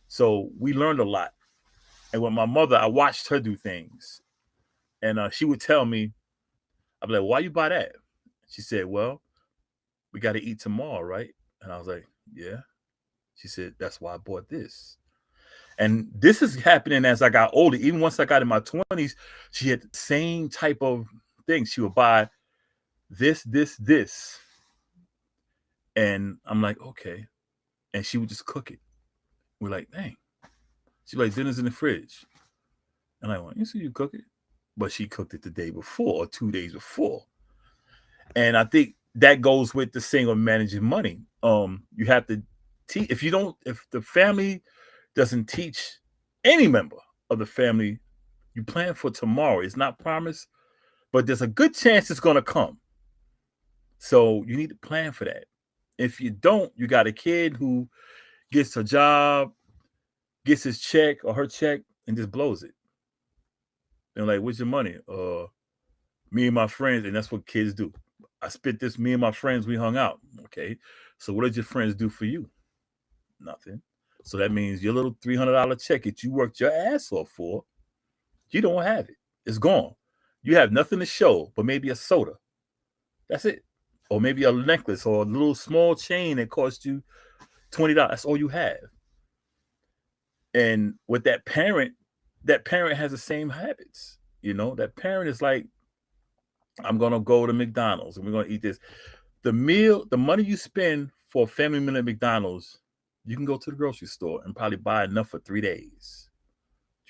So we learned a lot. And with my mother, I watched her do things. And she would tell me, I'm like, why you buy that? She said, well, we got to eat tomorrow, right? And I was like, yeah. She said, that's why I bought this. And this is happening as I got older. Even once I got in my 20s, she had the same type of thing. She would buy this. And I'm like, okay. And she would just cook it. We're like, dang. She's like, dinner's in the fridge. And I went, you see you cook it? But she cooked it the day before or 2 days before. And I think that goes with the saying of managing money. You have to teach. If the family doesn't teach any member of the family, you plan for tomorrow. It's not promised, but there's a good chance it's going to come. So you need to plan for that. If you don't, you got a kid who gets a job, gets his check or her check, and just blows it. They're like, what's your money? Me and my friends, and that's what kids do. I spent this, me and my friends, we hung out. Okay. So what did your friends do for you? Nothing. So that means your little $300 check that you worked your ass off for, you don't have it. It's gone. You have nothing to show, but maybe a soda. That's it. Or maybe a necklace or a little small chain that cost you $20. That's all you have. And with that parent has the same habits. You know, that parent is like, I'm going to go to McDonald's and we're going to eat this. The money you spend for a family meal at McDonald's, you can go to the grocery store and probably buy enough for 3 days.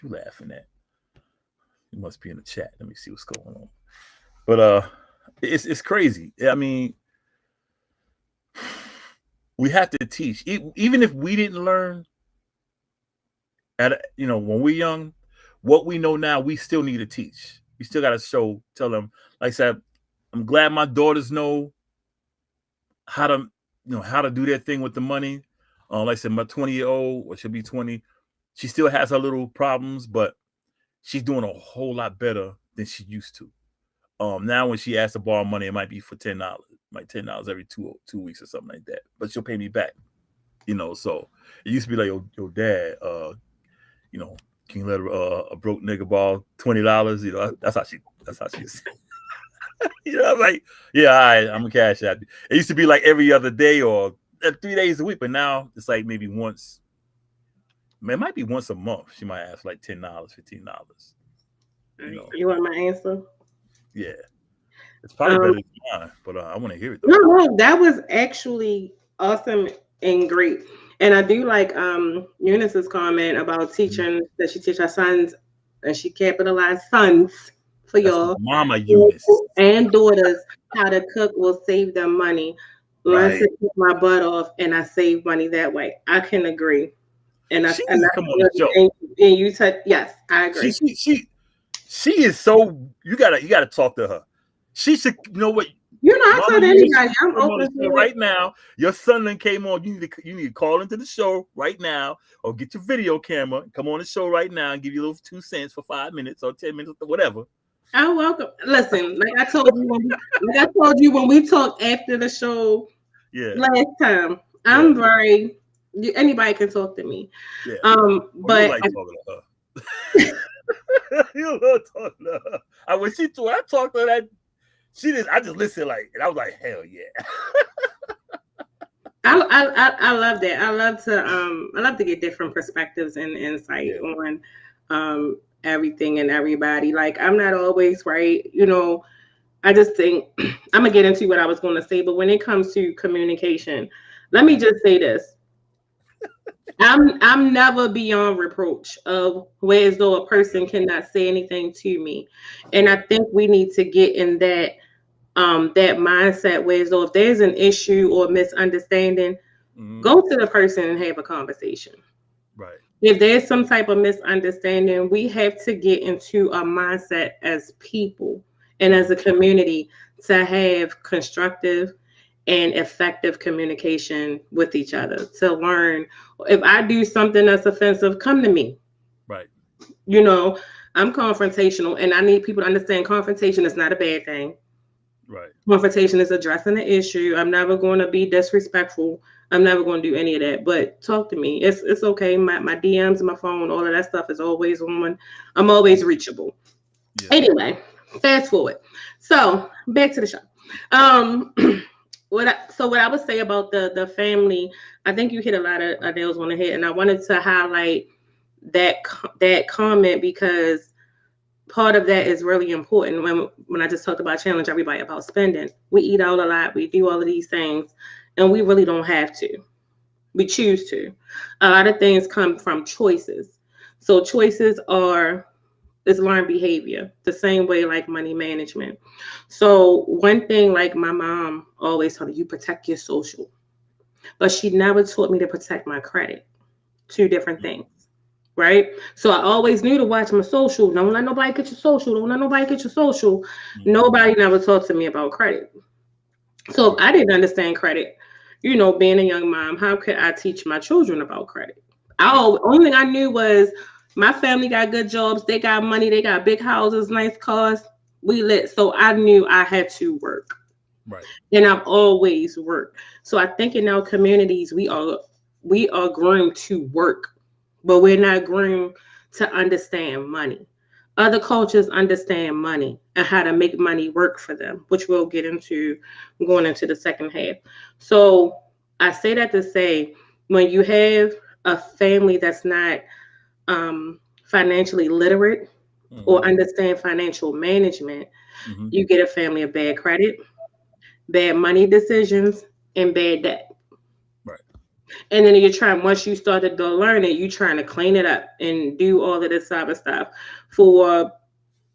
What you laughing at? You must be in the chat. Let me see what's going on. But it's crazy. I mean, we have to teach. Even if we didn't learn when we're young, what we know now, we still need to teach. We still got to tell them. Like I said, I'm glad my daughters know how to do their thing with the money. Like I said, my 20-year-old, or she'll be 20, she still has her little problems, but she's doing a whole lot better than she used to. Now when she asks to borrow money, it might be for $10, like $10 every two weeks or something like that. But she'll pay me back. So it used to be like, yo, dad, can you let a broke nigga borrow $20? That's how she is. I'm like, yeah, all right, I'm gonna cash out. It used to be like every other day or 3 days a week, but now it's like maybe once. Man, it might be once a month. She might ask like $10, $15. You want my answer? Yeah, it's probably better than mine, but I want to hear it though. No, that was actually awesome and great. And I do like Eunice's comment about teaching that she teach her sons, and she capitalized sons for y'all. Mama Eunice. And daughters how to cook will save them money. Learn to keep my butt off, and I save money that way. I can agree. And I come on the show. And you said yes, I agree. She is so you gotta talk to her. She should what. I told anybody I'm open to right now. Your son then came on. You need to call into the show right now, or get your video camera. Come on the show right now and give you a little 2 cents for 5 minutes or 10 minutes or whatever. I'm welcome. Listen, like I told you when we talked after the show last time, I'm very anybody can talk to me. Yeah. But like talking to her. You love talking to her. When I talked to her, I just listened and I was like, hell yeah. I love that. I love to get different perspectives and insight on everything and everybody. Like, I'm not always right. I just think I'm gonna get into what I was going to say, but when it comes to communication, let me just say this. I'm never beyond reproach of where as though a person cannot say anything to me. And I think we need to get in that mindset where as though if there's an issue or misunderstanding, go to the person and have a conversation. Right. If there's some type of misunderstanding, we have to get into a mindset as people and as a community to have constructive and effective communication with each other, to learn. If I do something that's offensive, come to me. Right. I'm confrontational, and I need people to understand confrontation is not a bad thing. Right. Confrontation is addressing the issue. I'm never going to be disrespectful. I'm never going to do any of that. But talk to me. It's okay. My DMs, my phone, all of that stuff is always on. I'm always reachable. Yeah. Anyway, fast forward. So back to the show. Um, what I would say about the family, I think you hit a lot of nails on the head, and I wanted to highlight that comment because part of that is really important. When I just talked about challenge everybody about spending, we eat out a lot, we do all of these things, and we really don't have to. We choose to. A lot of things come from choices. So choices is learned behavior, the same way like money management. So one thing, like my mom always told me, you protect your social, but she never taught me to protect my credit. Two different things, right? So I always knew to watch my social. Don't let nobody get your social. Don't let nobody get your social. Nobody never talked to me about credit. So if I didn't understand credit, being a young mom, how could I teach my children about credit? Only thing I knew was my family got good jobs, they got money, they got big houses, nice cars, we lit. So I knew I had to work. Right. And I've always worked. So I think in our communities we are groomed to work, but we're not groomed to understand money. Other cultures understand money and how to make money work for them, which we'll get into going into the second half. So I say that to say, when you have a family that's not financially literate or understand financial management, you get a family of bad credit, bad money decisions, and bad debt. Right. And then once you started to learn it, you trying to clean it up and do all of this other stuff and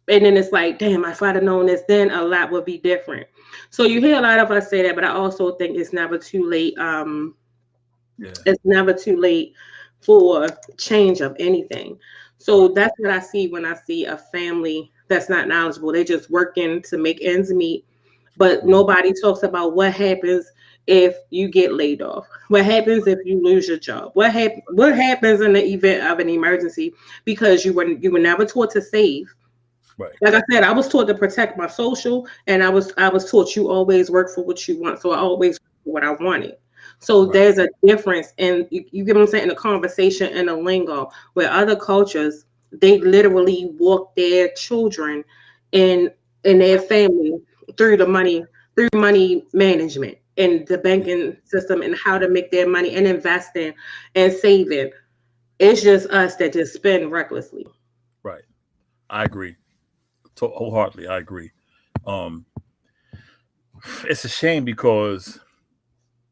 then it's like, damn, if I'd have known this then, a lot would be different. So you hear a lot of us say that, but I also think it's never too late. It's never too late for change of anything. So that's what I see when I see a family that's not knowledgeable. They just working to make ends meet, but nobody talks about what happens if you get laid off. What happens if you lose your job? What happens in the event of an emergency? Because you were never taught to save. Right. Like I said, I was taught to protect my social, and I was taught you always work for what you want. So I always work for what I wanted. So there's a difference, and you get what I'm saying, in the conversation and the lingo, where other cultures, they literally walk their children and their family through money management and the banking system and how to make their money and investing and saving. It's just us that just spend recklessly. Right. I agree. Wholeheartedly, I agree. Um, it's a shame because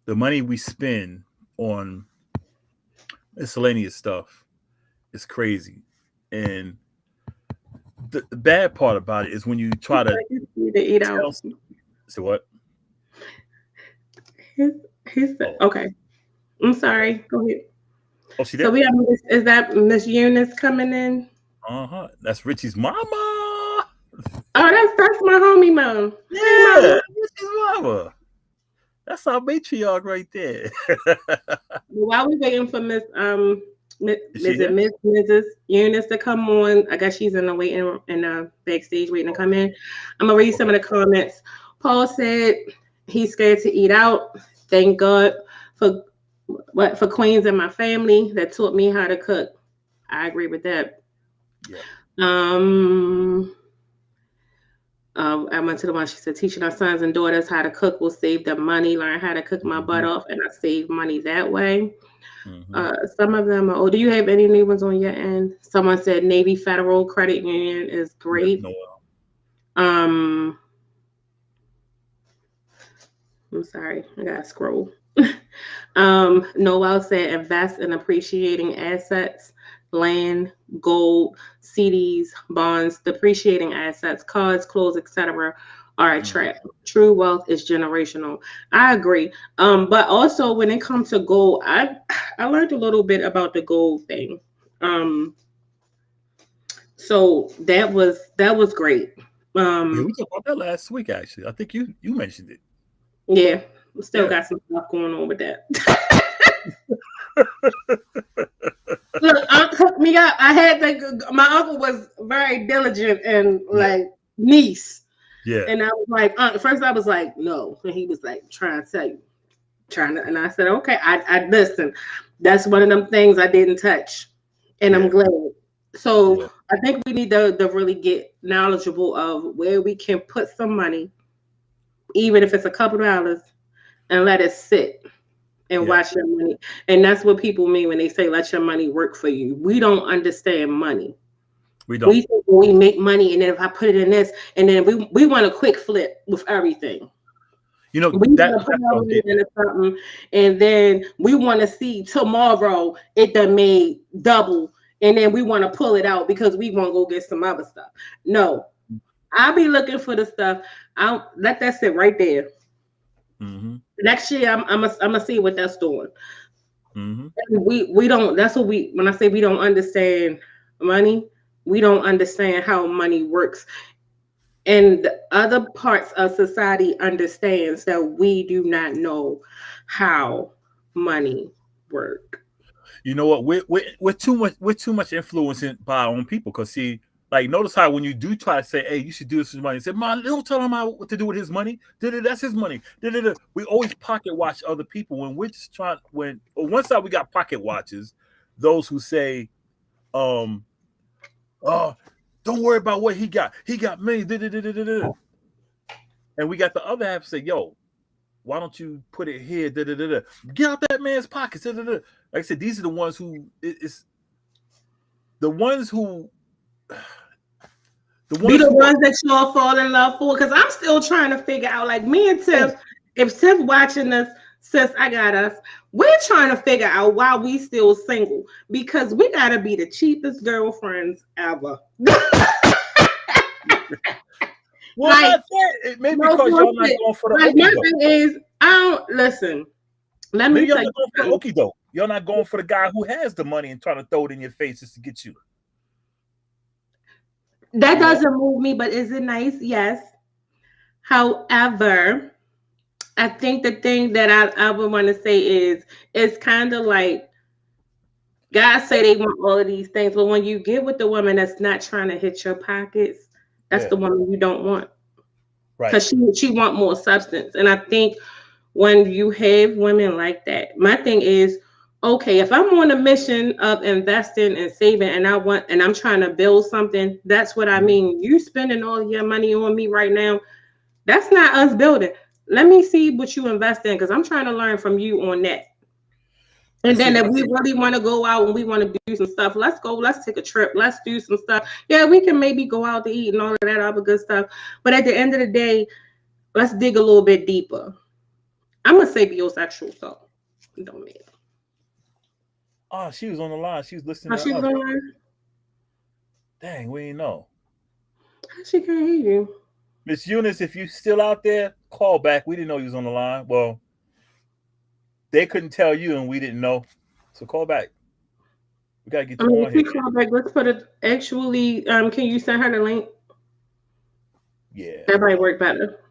the money we spend on miscellaneous stuff is crazy, and the bad part about it is when you try to eat out. So what? Okay. I'm sorry. Okay. Go ahead. Oh, see So that? we have is that Miss Eunice coming in? That's Richie's mama. Oh, that's my homie mom. Hey, Yeah, mama. Richie's mama. That's our matriarch right there. While we waiting for Here? Mrs. Eunice to come on, I guess she's in the backstage waiting to come in. I'm gonna read some of the comments. Paul said he's scared to eat out. Thank God for queens in my family that taught me how to cook. I agree with that. Yeah. I went to the one she said, teaching our sons and daughters how to cook will save them money. Learn how to cook my butt off, and I save money that way. Some of them are, do you have any new ones on your end? Someone said Navy Federal Credit Union is great. I'm sorry, I gotta scroll. Noel said invest in appreciating assets, land, gold, CDs, bonds, depreciating assets, cars, clothes, etc. are a trap. True wealth is generational. I agree. But also when it comes to gold, I learned a little bit about the gold thing. So that was great. We talked about that last week. Actually, I think you mentioned it. Yeah, still got some stuff going on with that. Look, my uncle was very diligent and like niece. Yeah. And I was like, first I was like, no. And he was like, trying to, and I said, okay, I listen. That's one of them things I didn't touch. And I'm glad. So Yeah. I think we need to really get knowledgeable of where we can put some money, even if it's a couple dollars, and let it sit and Yeah. watch your money. And that's what people mean when they say let your money work for you. We don't understand money. We We don't. think we make money, and then if I put it in this, and then we want a quick flip with everything. You know, We that want to put that's what our I'm money getting into at. something, and then we want to see tomorrow it done made double, and then we want to pull it out because we want to go get some other stuff. No, I'll be looking for the stuff. I'll let that sit right there. Mm-hmm. Next year, I'm gonna see what that's doing. Mm-hmm. We don't. That's what we. When I say we don't understand money, we don't understand how money works, and other parts of society understands that we do not know how money work. You know what? We're too much influenced by our own people. Cause see, like notice how when you do try to say, "Hey, you should do this with money," say, "Man, don't tell him what to do with his money. That's his money." We always pocket watch other people when we're just trying. When on one side we got pocket watches, those who say, um, "Oh, don't worry about what he got. He got me." And we got the other half say, "Yo, why don't you put it here? Get out that man's pockets." Like I said, these are the ones who it's the ones who the Be ones the who are ones that y'all fall in love for, because I'm still trying to figure out. Like me and Tiff, oh, if Tiff watching this, sis, I got us. We're trying to figure out why we still single because we gotta be the cheapest girlfriends ever. well Like not that. It may be no because y'all not bullshit. going for the Like my okie doke. thing is, I don't listen. Let me Maybe y'all tell you not going for the something. okie doke. Y'all not going for the guy who has the money and trying to throw it in your face just to get you. That You know? doesn't move me, but is it nice? Yes. However, I think the thing that I would want to say is it's kind of like guys say they want all of these things, but when you get with the woman that's not trying to hit your pockets, that's Yeah, the woman you don't want right. because she want more substance. And I think when you have women like that, my thing is okay. If I'm on a mission of investing and saving, and I'm trying to build something, that's what I Mhm. mean. You spending all your money on me right now. That's not us building. Let me see what you invest in because I'm trying to learn from you on that. And And then see, if we really want to go out and we want to do some stuff, let's go. Let's take a trip. Let's do some stuff. Yeah, we can maybe go out to eat and all of that other good stuff. But at the end of the day, let's dig a little bit deeper. I'm gonna say biosexual, so it don't matter. oh, she was on the line. She was listening How to she us. going? Dang, we ain't know. How she can't hear you? Miss Eunice, if you still out there, call back. We didn't know you was on the line. Well, they couldn't tell you and we didn't know. So call back. We gotta get I you mean, on if here. we call back, let's put it. Actually, can you send her the link? Yeah. That might work better.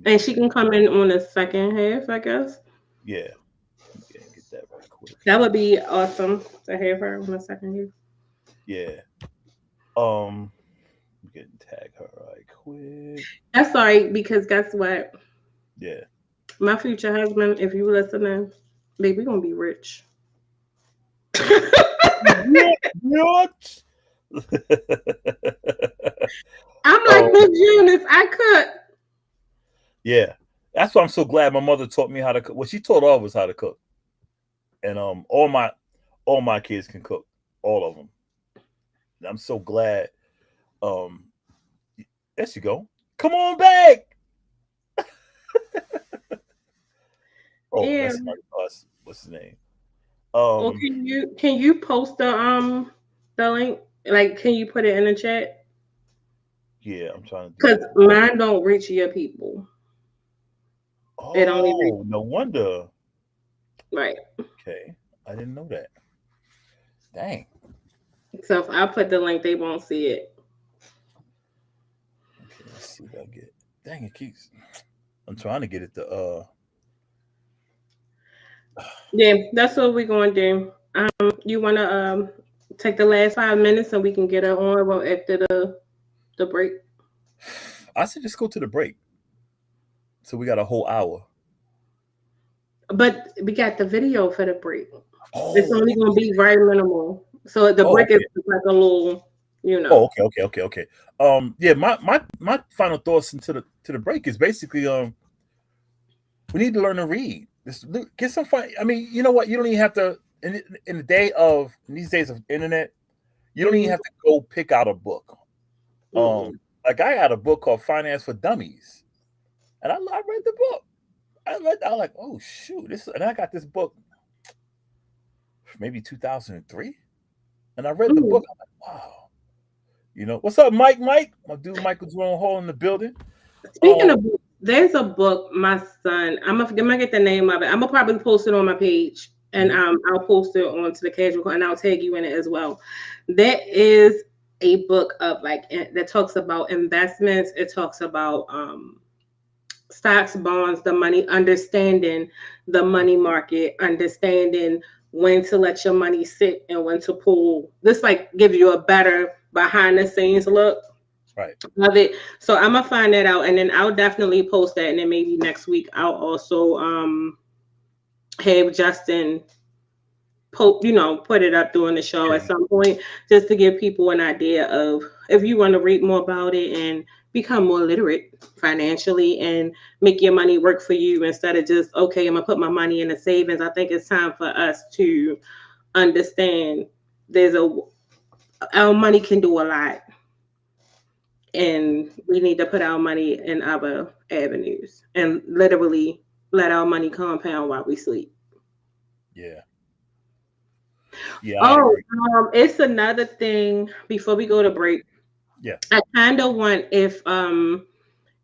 And she can come in on the second half, I guess. Yeah. Yeah, get that right quick. That would be awesome to have her on the second half. Yeah. We can tag her right quick. That's all right because guess what? Yeah. My future husband, if you listening, baby, we gonna be rich. What? I'm like Oh Miss Eunice, I could. yeah. That's why I'm so glad my mother taught me how to cook. Well, she taught all of us how to cook. And all my kids can cook. All of them. And I'm so glad. Um there you go. Come on back. Oh, Yeah. that's my boss. What's his name? Well, Um, can you post the link? Like, can you put it in the chat? yeah, I'm trying to do Cause that. mine don't reach your people. It only reach Oh, no wonder. right. Okay, I didn't know that. Dang. So if I put the link, they won't see it. Okay, let's see if I get. Dang, it keeps. I'm trying to get it to. Yeah, that's what we're gonna do. You wanna take the last 5 minutes and we can get it on well after the break. I said just go to the break. So we got a whole hour. But we got the video for the break. It's Oh, only gonna be very minimal. So the oh, break is okay. like a little you know. Oh, okay. Yeah, my final thoughts into the break is basically we need to learn to read. Get some fun. I mean, you know what? You don't even have to in these days of internet. You don't even have to go pick out a book. Like I had a book called Finance for Dummies, and I read the book. I was like, oh shoot, and I got this book maybe 2003, and I read the book. I'm like, wow. You know, what's up, Mike? Mike, my dude, Michael Jerome Hall in the building. Speaking of books, there's a book my son. I'm gonna get the name of it. I'm gonna probably post it on my page, and I'll post it onto the casual, and I'll tag you in it as well. That is a book of that talks about investments. It talks about stocks, bonds, the money, understanding the money market, understanding when to let your money sit and when to pull. This gives you a better behind the scenes look Right. of it. So I'm gonna find that out, and then I'll definitely post that, and then maybe next week I'll also have Justin put it up during the show at some point, just to give people an idea of if you want to read more about it and become more literate financially and make your money work for you instead of just, okay, I'm gonna put my money in the savings. I think it's time for us to understand our money can do a lot, and we need to put our money in other avenues and literally let our money compound while we sleep. Yeah. Yeah. Oh, it's another thing before we go to break. Yeah. I kind of want if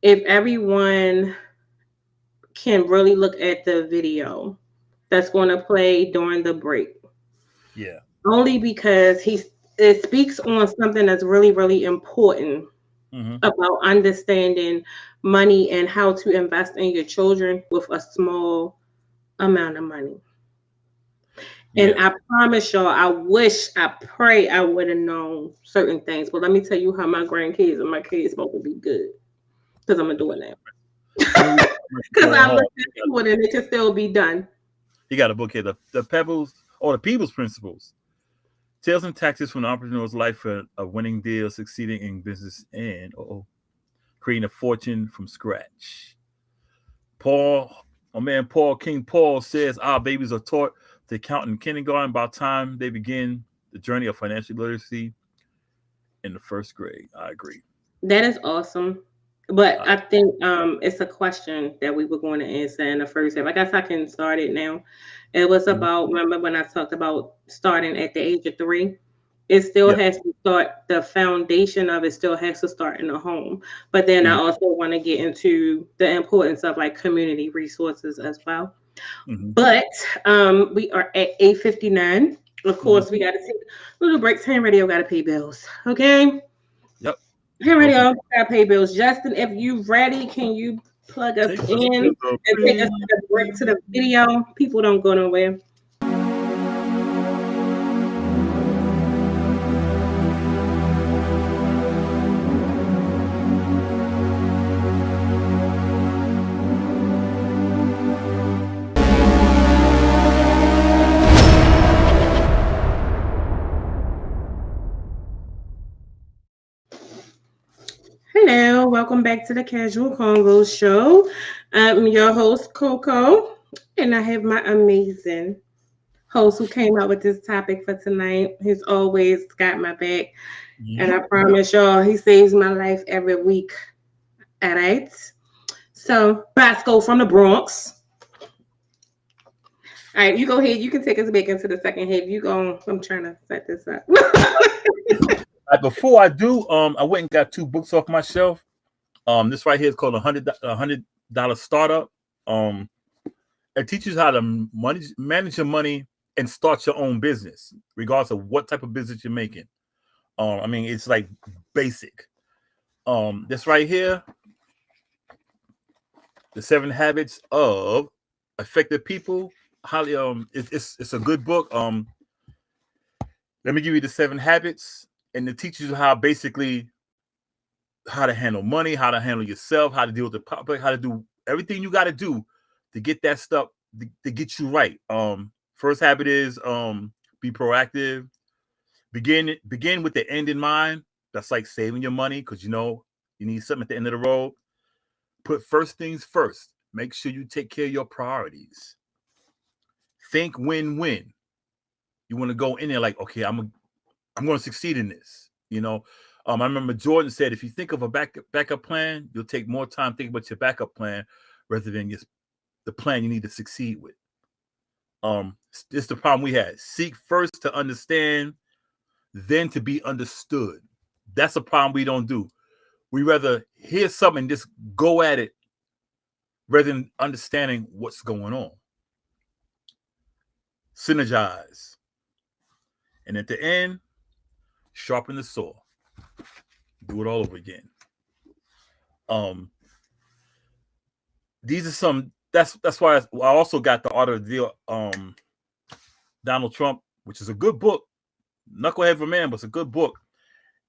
everyone can really look at the video that's going to play during the break. Yeah. Only because it speaks on something that's really, really important about understanding money and how to invest in your children with a small amount of money. And I promise y'all, I pray I would have known certain things. But let me tell you how my grandkids and my kids both will be good. Because I'm going to do it now. Because I looked into it and it can still be done. You got a book here, the People's Principles. Tales and Tactics from the Entrepreneur's Life for a Winning Deal, Succeeding in Business, and creating a fortune from scratch. King Paul says our babies are taught to count in kindergarten by the time they begin the journey of financial literacy in the first grade. I agree. That is awesome. But I think it's a question that we were going to answer in the first half. I guess I can start it now. It was about, remember when I talked about starting at the age of 3? It still has to start, the foundation of it still has to start in the home. But then I also want to get into the importance of community resources as well. But we are at 8:59. Of course, we got to take little breaks. Ham Radio got to pay bills. Okay. Yep. Ham Radio got to pay bills. Justin, if you ready, can you plug us in and take us to the break to the video? People don't go nowhere. Hello, welcome back to the Casual Convos Show. I'm your host, Coco, and I have my amazing host who came up with this topic for tonight. He's always got my back, and I promise y'all, he saves my life every week. All right. So, Boscoe from the Bronx. All right, you go ahead. You can take us back into the second half. You go. I'm trying to set this up. Before I do, I went and got 2 books off my shelf. This right here is called $100 Startup. It teaches how to manage your money and start your own business, regardless of what type of business you're making. I mean, it's like basic. This right here, The 7 Habits of Effective People. Highly, it's a good book. Let me give you the 7 habits, and it teaches you how to handle money, how to handle yourself, how to deal with the public, how to do everything you got to do to get that stuff to get you right. First habit is be proactive. Begin with the end in mind. That's like saving your money because you know you need something at the end of the road. Put first things first. Make sure you take care of your priorities. Think win-win. You want to go in there like, okay, I'm going to succeed in this. You know, I remember Jordan said, if you think of a backup plan, you'll take more time thinking about your backup plan rather than just the plan you need to succeed with. It's the problem we had. Seek first to understand, then to be understood. That's a problem we don't do. We rather hear something and just go at it rather than understanding what's going on. Synergize. And at the end, sharpen the saw. Do it all over again. These are some. That's why I also got The Art of the Deal. Donald Trump, which is a good book. Knucklehead of a man, but it's a good book.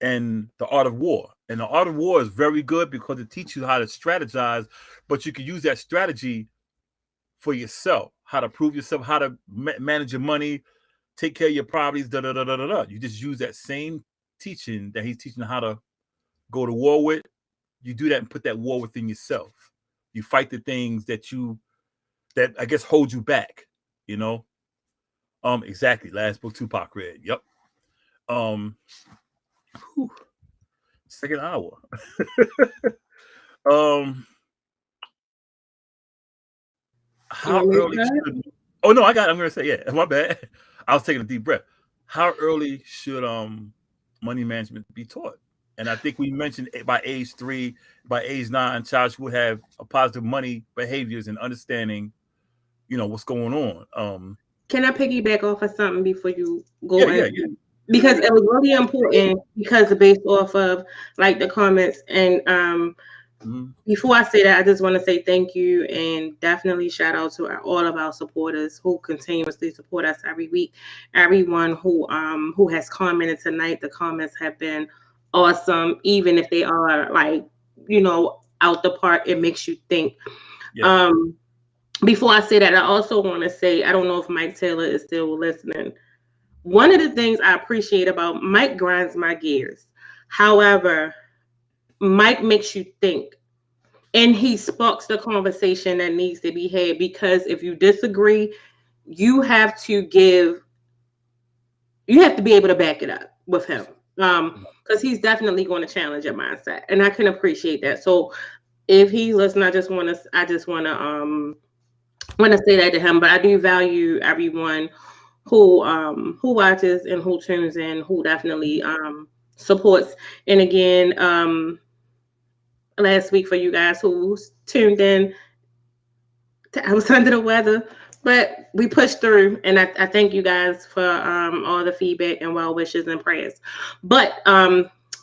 And The Art of War. And The Art of War is very good because it teaches you how to strategize, but you can use that strategy for yourself. How to prove yourself, how to manage your money, take care of your properties. You just use that same teaching that he's teaching how to go to war with. You do that and put that war within yourself. You fight the things that I guess hold you back, you know. Exactly. Last book Tupac read. Yep. Second hour. How early should, oh no, I'm gonna say, yeah, my bad. I was taking a deep breath. How early should money management be taught? And I think we mentioned by age 3, by age 9, child would have a positive money behaviors and understanding, you know, what's going on. Can I piggyback off of something before you go? Yeah. Because it was really important, because based off of like the comments and before I say that, I just want to say thank you and definitely shout out to all of our supporters who continuously support us every week. Everyone who has commented tonight, the comments have been awesome, even if they are like, you know, out the park. It makes you think. Yeah. Before I say that, I also want to say, I don't know if Mike Taylor is still listening. One of the things I appreciate about Mike grinds my gears. However, Mike makes you think, and he sparks the conversation that needs to be had, because if you disagree, you have to be able to back it up with him. Because he's definitely going to challenge your mindset, and I can appreciate that. So if he's listening, I just want to say that to him. But I do value everyone who watches and who tunes in, who definitely supports. And again, last week for you guys who tuned in, I was under the weather, but we pushed through, and I thank you guys for all the feedback and well wishes and prayers. But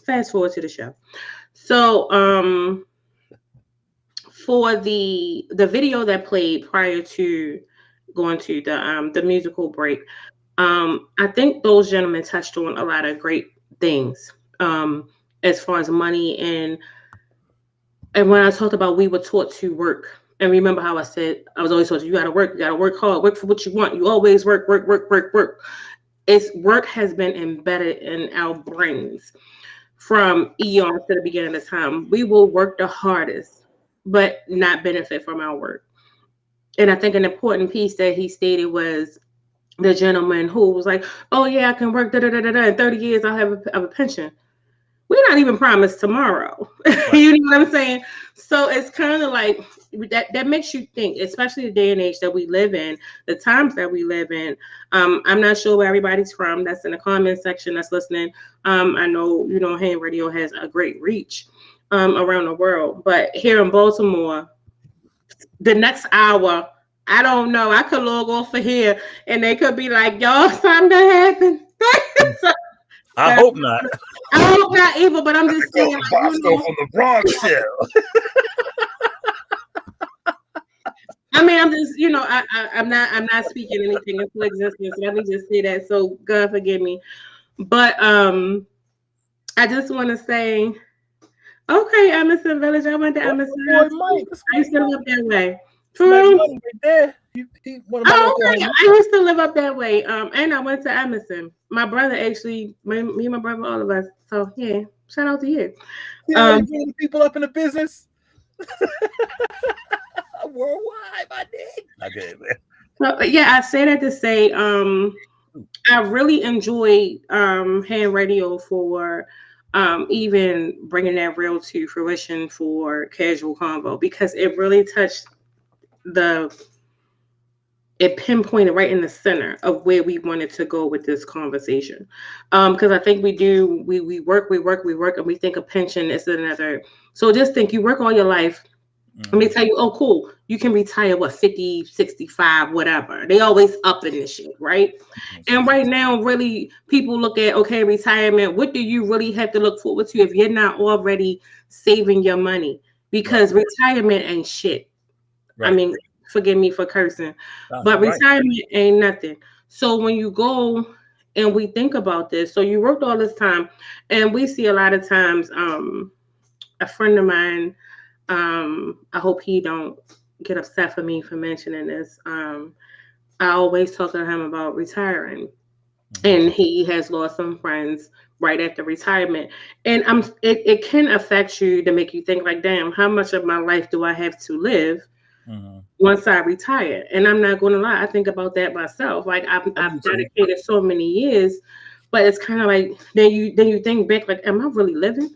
fast forward to the show. So for the video that played prior to going to the musical break, I think those gentlemen touched on a lot of great things as far as money, and when I talked about we were taught to work. And remember how I said I was always taught you gotta work hard, work for what you want. You always work. Work has been embedded in our brains from eons to the beginning of time. We will work the hardest, but not benefit from our work. And I think an important piece that he stated was the gentleman who was like, "Oh yeah, I can work in 30 years. I'll have a pension." We're not even promised tomorrow. Right. You know what I'm saying? So it's kind of like that makes you think, especially the day and age that we live in, the times that we live in. I'm not sure where everybody's from that's in the comment section that's listening. I know, you know, Ham Radio has a great reach around the world, but here in Baltimore, the next hour, I don't know, I could log off of here and they could be like, y'all, something happened. So, I hope not. I hope not either, but I'm just saying. Boscoe from the Bronx show. I mean, I'm just, you know, I'm not speaking anything into existence. Let me just say that. So God forgive me. But I just want to say, okay, Emerson Village. I went to Emerson. I used to live that way. Okay. I used to live up that way. And I went to Emerson. My brother actually, me and my brother, all of us. So yeah, Shout out to you. You know, you bring the people up in the business. Worldwide, my nigga. Okay, man. So, yeah, I say that to say I really enjoyed hand radio for even bringing that reel to fruition for Casual Convo, because it really touched it pinpointed right in the center of where we wanted to go with this conversation. Because I think we work, and we think a pension is another. So just think, you work all your life. Let me tell you, oh, cool. You can retire, 50, 65, whatever. They always up in this shit, right? And right now, really, people look at, okay, retirement. What do you really have to look forward to if you're not already saving your money? Because retirement ain't shit. I mean, forgive me for cursing, but retirement ain't nothing. So when you go and we think about this, so you worked all this time, and we see a lot of times, a friend of mine, I hope he don't get upset for me for mentioning this. I always talk to him about retiring, and he has lost some friends right after retirement, and it can affect you to make you think like, damn, how much of my life do I have to live once I retire? And I'm not going to lie, I think about that myself. Like I've dedicated so many years, but it's kind of like then you think back, like, am I really living?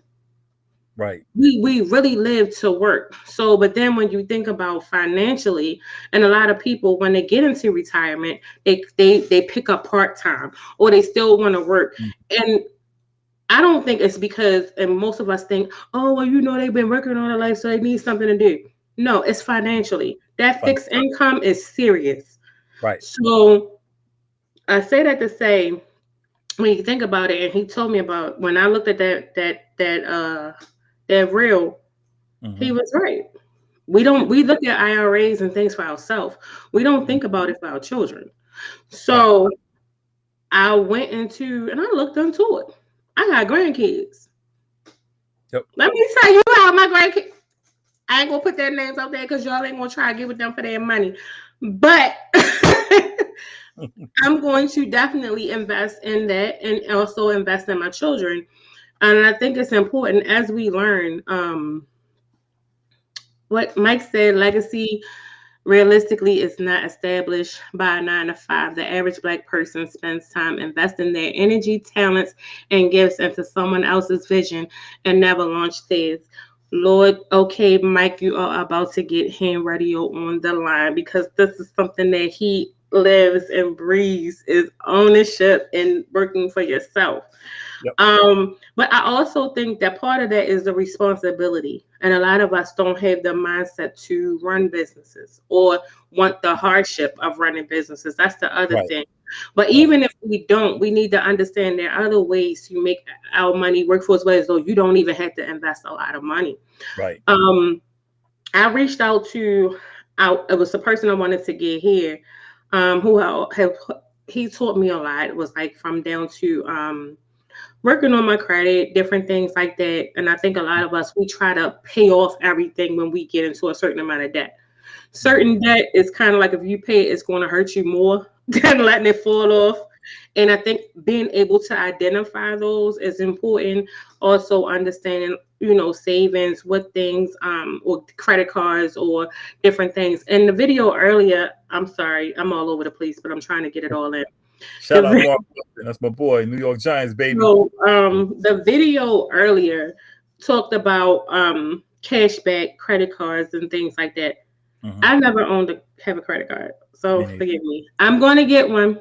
Right. We really live to work. So, but then when you think about financially, and a lot of people, when they get into retirement, they pick up part-time, or they still want to work. And I don't think it's because, and most of us think, oh, well, they've been working all their life, so they need something to do. No, it's financially. That fixed income is serious. Right. So I say that to say, when you think about it, and he told me about, when I looked at that reel, he was right. We look at IRAs and things for ourselves. We don't think about it for our children. So I went into, and I looked into it. I got grandkids. Yep. Let me tell you how my grandkids, I ain't gonna put their names out there because y'all ain't gonna try to get with them for their money. But I'm going to definitely invest in that, and also invest in my children. And I think it's important as we learn, what Mike said, legacy realistically is not established by a 9 to 5. The average Black person spends time investing their energy, talents, and gifts into someone else's vision and never launch theirs. Lord, okay, Mike, you are about to get Hand Radio on the line, because this is something that he lives and breathes, is ownership and working for yourself. Yep. But I also think that part of that is the responsibility. And a lot of us don't have the mindset to run businesses, or want the hardship of running businesses. That's the other thing. But even if we don't, we need to understand there are other ways to make our money work for us, ways though you don't even have to invest a lot of money. Right. I reached out to, it was the person I wanted to get here, he taught me a lot. It was like from down to working on my credit, different things like that. And I think a lot of us, we try to pay off everything when we get into a certain amount of debt. Certain debt is kind of like, if you pay it, it's going to hurt you more than letting it fall off. And I think being able to identify those is important. Also understanding, savings, what things, or credit cards or different things. In the video earlier, I'm sorry, I'm all over the place, but I'm trying to get it all in. Shout out Mark. That's my boy, New York Giants, baby. So the video earlier talked about cashback credit cards and things like that. I never have a credit card, so forgive me. I'm going to get one.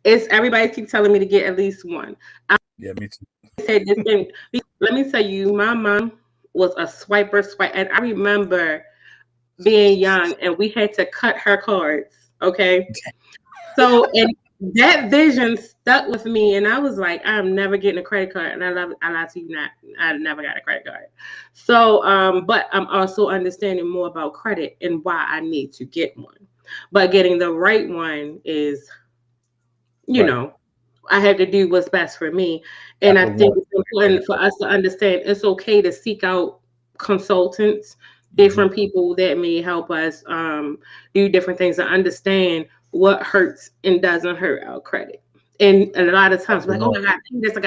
It's everybody keeps telling me to get at least one. Yeah, me too. Said this thing. Let me tell you, my mom was a swipe, and I remember being young, and we had to cut her cards. Okay, so and that vision stuck with me, and I was like, I'm never getting a credit card. And I lie to you not, I never got a credit card. So, but I'm also understanding more about credit and why I need to get one. But getting the right one is, I have to do what's best for me. And I think it's important for us to understand it's okay to seek out consultants, different people that may help us do different things, and understand what hurts and doesn't hurt our credit. And a lot of times, like, oh, I got to pay this, I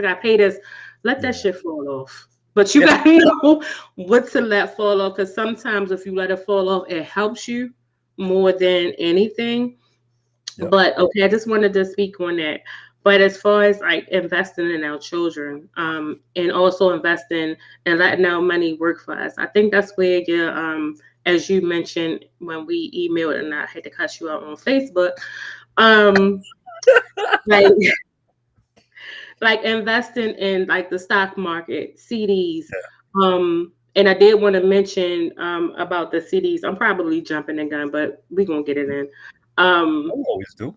got to pay this. let that shit fall off. But you gotta know what to let fall off, because sometimes if you let it fall off, it helps you more than anything. Yep. But okay, I just wanted to speak on that. But as far as like investing in our children, and also investing and letting our money work for us, I think that's where your as you mentioned when we emailed and I had to cut you out on Facebook, like like investing in like the stock market, CDs. And I did want to mention about the CDs. I'm probably jumping the gun, but we're gonna get it in. I always do.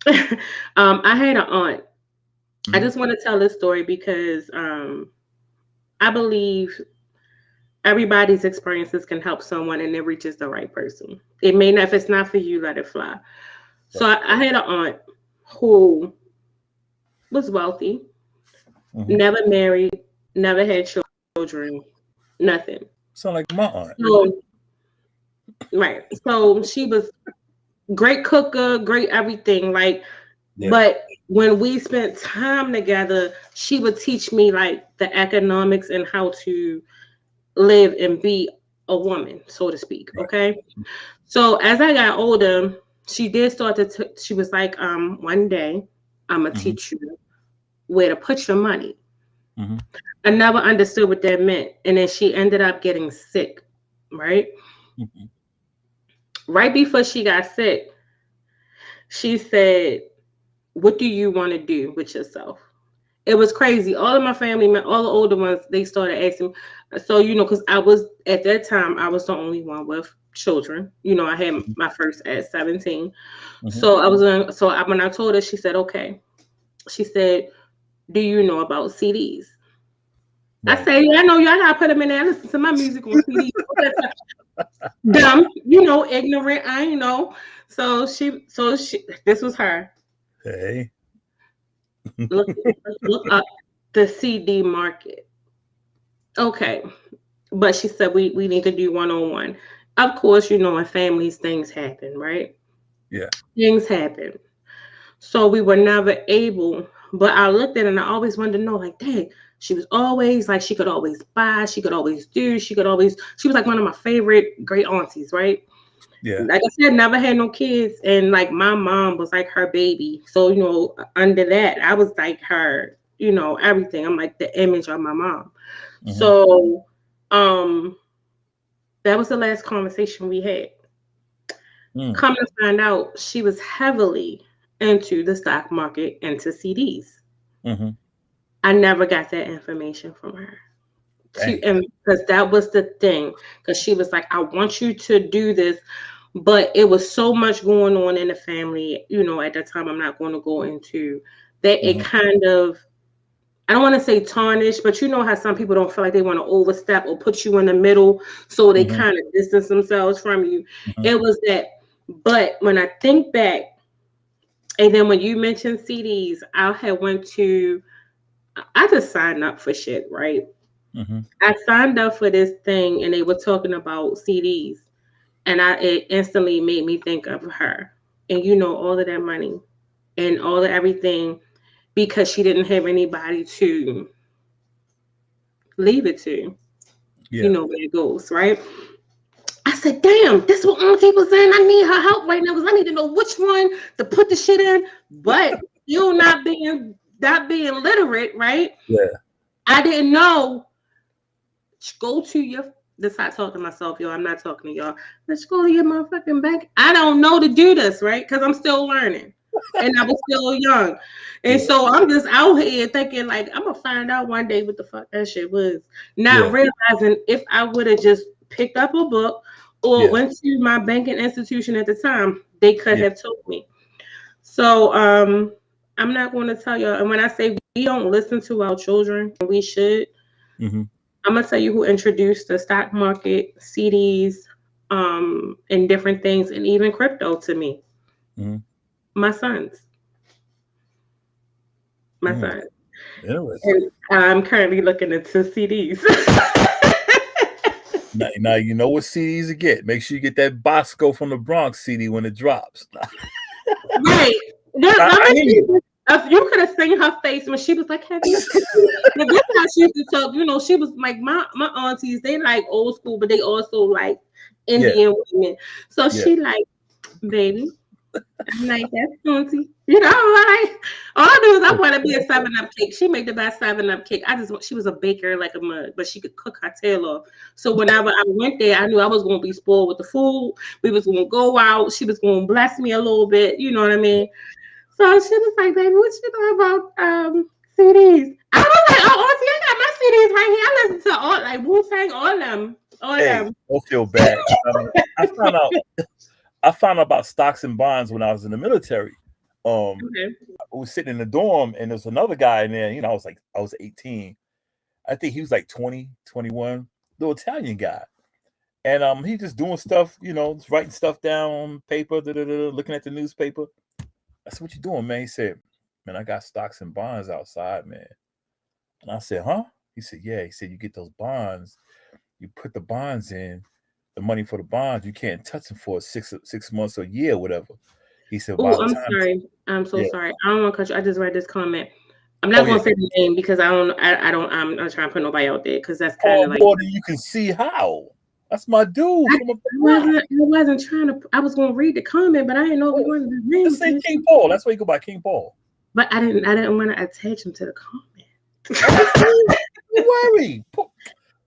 I had an aunt. I just want to tell this story because I believe everybody's experiences can help someone and it reaches the right person. It may not, if it's not for you, let it fly. So I had an aunt who was wealthy, never married, never had children, nothing. Sound like my aunt. So, right. So she was great cooker, great everything. Like, but when we spent time together, she would teach me like the economics and how to live and be a woman, so to speak. Okay. So as I got older, she did start to, she was like, one day I'm going to teach you where to put your money. I never understood what that meant. And then she ended up getting sick, right? Right before she got sick, she said, what do you want to do with yourself? It was crazy. All of my family, all the older ones, they started asking. So, you know, because I was, at that time, I was the only one with children. You know, I had my first at 17. So I was in, so when I told her, she said, okay. She said, do you know about CDs? I said, yeah, I know you. I got to put them in there. Listen to my music on CDs. Dumb, you know, ignorant. I ain't know. So she, this was her. Hey. Look up the CD market. Okay. But she said we need to do one-on-one. Of course, you know, in families, things happen, right? Yeah. Things happen. So we were never able, but I looked at it and I always wanted to know, like, dang, she was always like, she could always buy, she could always do, she was like one of my favorite great aunties, right? Yeah. Like I said, never had no kids. And like my mom was like her baby. So, you know, under that, I was like her, you know, everything. I'm like the image of my mom. So that was the last conversation we had. Come to find out, she was heavily into the stock market, into CDs. I never got that information from her. And because that was the thing, because she was like, I want you to do this. But it was so much going on in the family, you know, at that time, I'm not going to go into that. It kind of, I don't want to say tarnish, but you know how some people don't feel like they want to overstep or put you in the middle. So they kind of distance themselves from you. It was that. But when I think back, and then when you mentioned CDs, I just signed up for shit, right? I signed up for this thing and they were talking about CDs. And it instantly made me think of her. And you know, all of that money and all of everything, because she didn't have anybody to leave it to. You know where it goes, right? I said, damn, this is what Auntie was saying. I need her help right now because I need to know which one to put the shit in. But you not being literate, right? Yeah. I didn't know. Go to your, this is how I talk to myself, y'all. I'm not talking to y'all. Let's go to your motherfucking bank. I don't know to do this, right? Because I'm still learning. And I was still young. And so I'm just out here thinking, like, I'm going to find out one day what the fuck that shit was. Not realizing if I would have just picked up a book or went to my banking institution at the time, they could have told me. So I'm not going to tell y'all. And when I say we don't listen to our children, we should. I'm gonna tell you who introduced the stock market, CDs, and different things, and even crypto to me. My sons. My sons. And I'm currently looking into CDs. Now you know what CDs to get. Make sure you get that Boscoe from the Bronx CD when it drops. Right. You could have seen her face when she was like, "Have you?" But this how she used to talk. You know, she was like my aunties. They like old school, but they also like Yeah, Indian women. So yeah. she like, baby. I'm like, that's auntie. You know, like all I do is I want to be a 7-Up cake. She made the best 7-Up cake. She was a baker like a mug, but she could cook her tail off. So whenever I went there, I knew I was going to be spoiled with the food. We was going to go out. She was going to bless me a little bit. You know what I mean? So she was like, baby, what you know about CDs? I was like, oh, auntie, I got my CDs right here. I listen to all, like, Wu-Tang, all them. All Hey, them. don't feel bad. I found out about stocks and bonds when I was in the military. Okay. I was sitting in the dorm and there's another guy in there. You know, I was 18. I think he was like 20, 21, little Italian guy. And he just doing stuff, you know, just writing stuff down on paper, looking at the newspaper. I said, "What you doing, man?" He said, "Man, I got stocks and bonds outside, man." And I said, "Huh?" He said, "Yeah." He said, "You get those bonds, you put the bonds in, the money for the bonds, you can't touch them for 6 months or a year, whatever." He said, "By Oh, the I'm time, sorry. I'm so yeah, sorry. I don't want to cut you. I just read this comment. I'm not oh yeah, gonna say the name because I'm not trying to put nobody out there because that's kind oh of like more than you can see how. That's my dude from up the block. I wasn't trying to. I was gonna read the comment, but I didn't know if you Oh, wanted his name just say attached. King Paul. That's why you go by King Paul. But I didn't want to attach him to the comment. That's cool. Don't worry.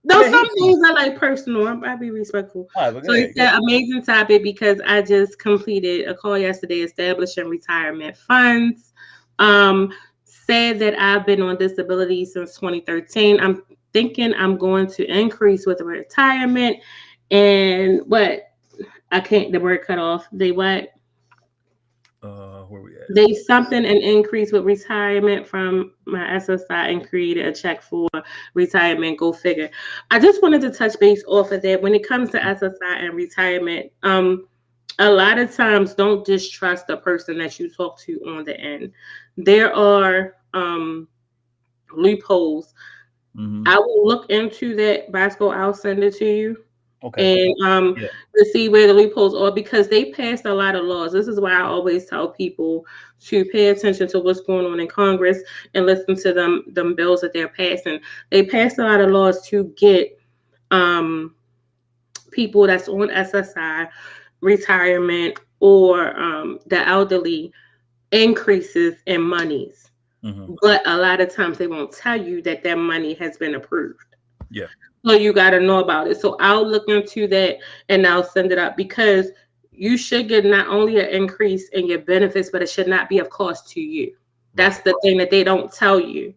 No, Man, some things are like personal. I'll be respectful. all right, but So it's an amazing topic because I just completed a call yesterday establishing retirement funds. Said that I've been on disability since 2013. I'm thinking I'm going to increase with retirement. And what? I can't, the word cut off. They what? Where we at? They something an increase with retirement from my SSI and created a check for retirement. Go figure. I just wanted to touch base off of that when it comes to SSI and retirement. A lot of times don't distrust the person that you talk to on the end. There are loopholes. Mm-hmm. I will look into that, Bosco. I'll send it to you. Okay. And Yeah. to see where the loopholes are because they passed a lot of laws. This is why I always tell people to pay attention to what's going on in Congress and listen to them bills that they're passing. They passed a lot of laws to get people that's on SSI, retirement, or the elderly increases in monies. Mm-hmm. But a lot of times they won't tell you that their money has been approved. Yeah. So you got to know about it. So I'll look into that and I'll send it up because you should get not only an increase in your benefits, but it should not be of cost to you. That's Right. the thing that they don't tell you.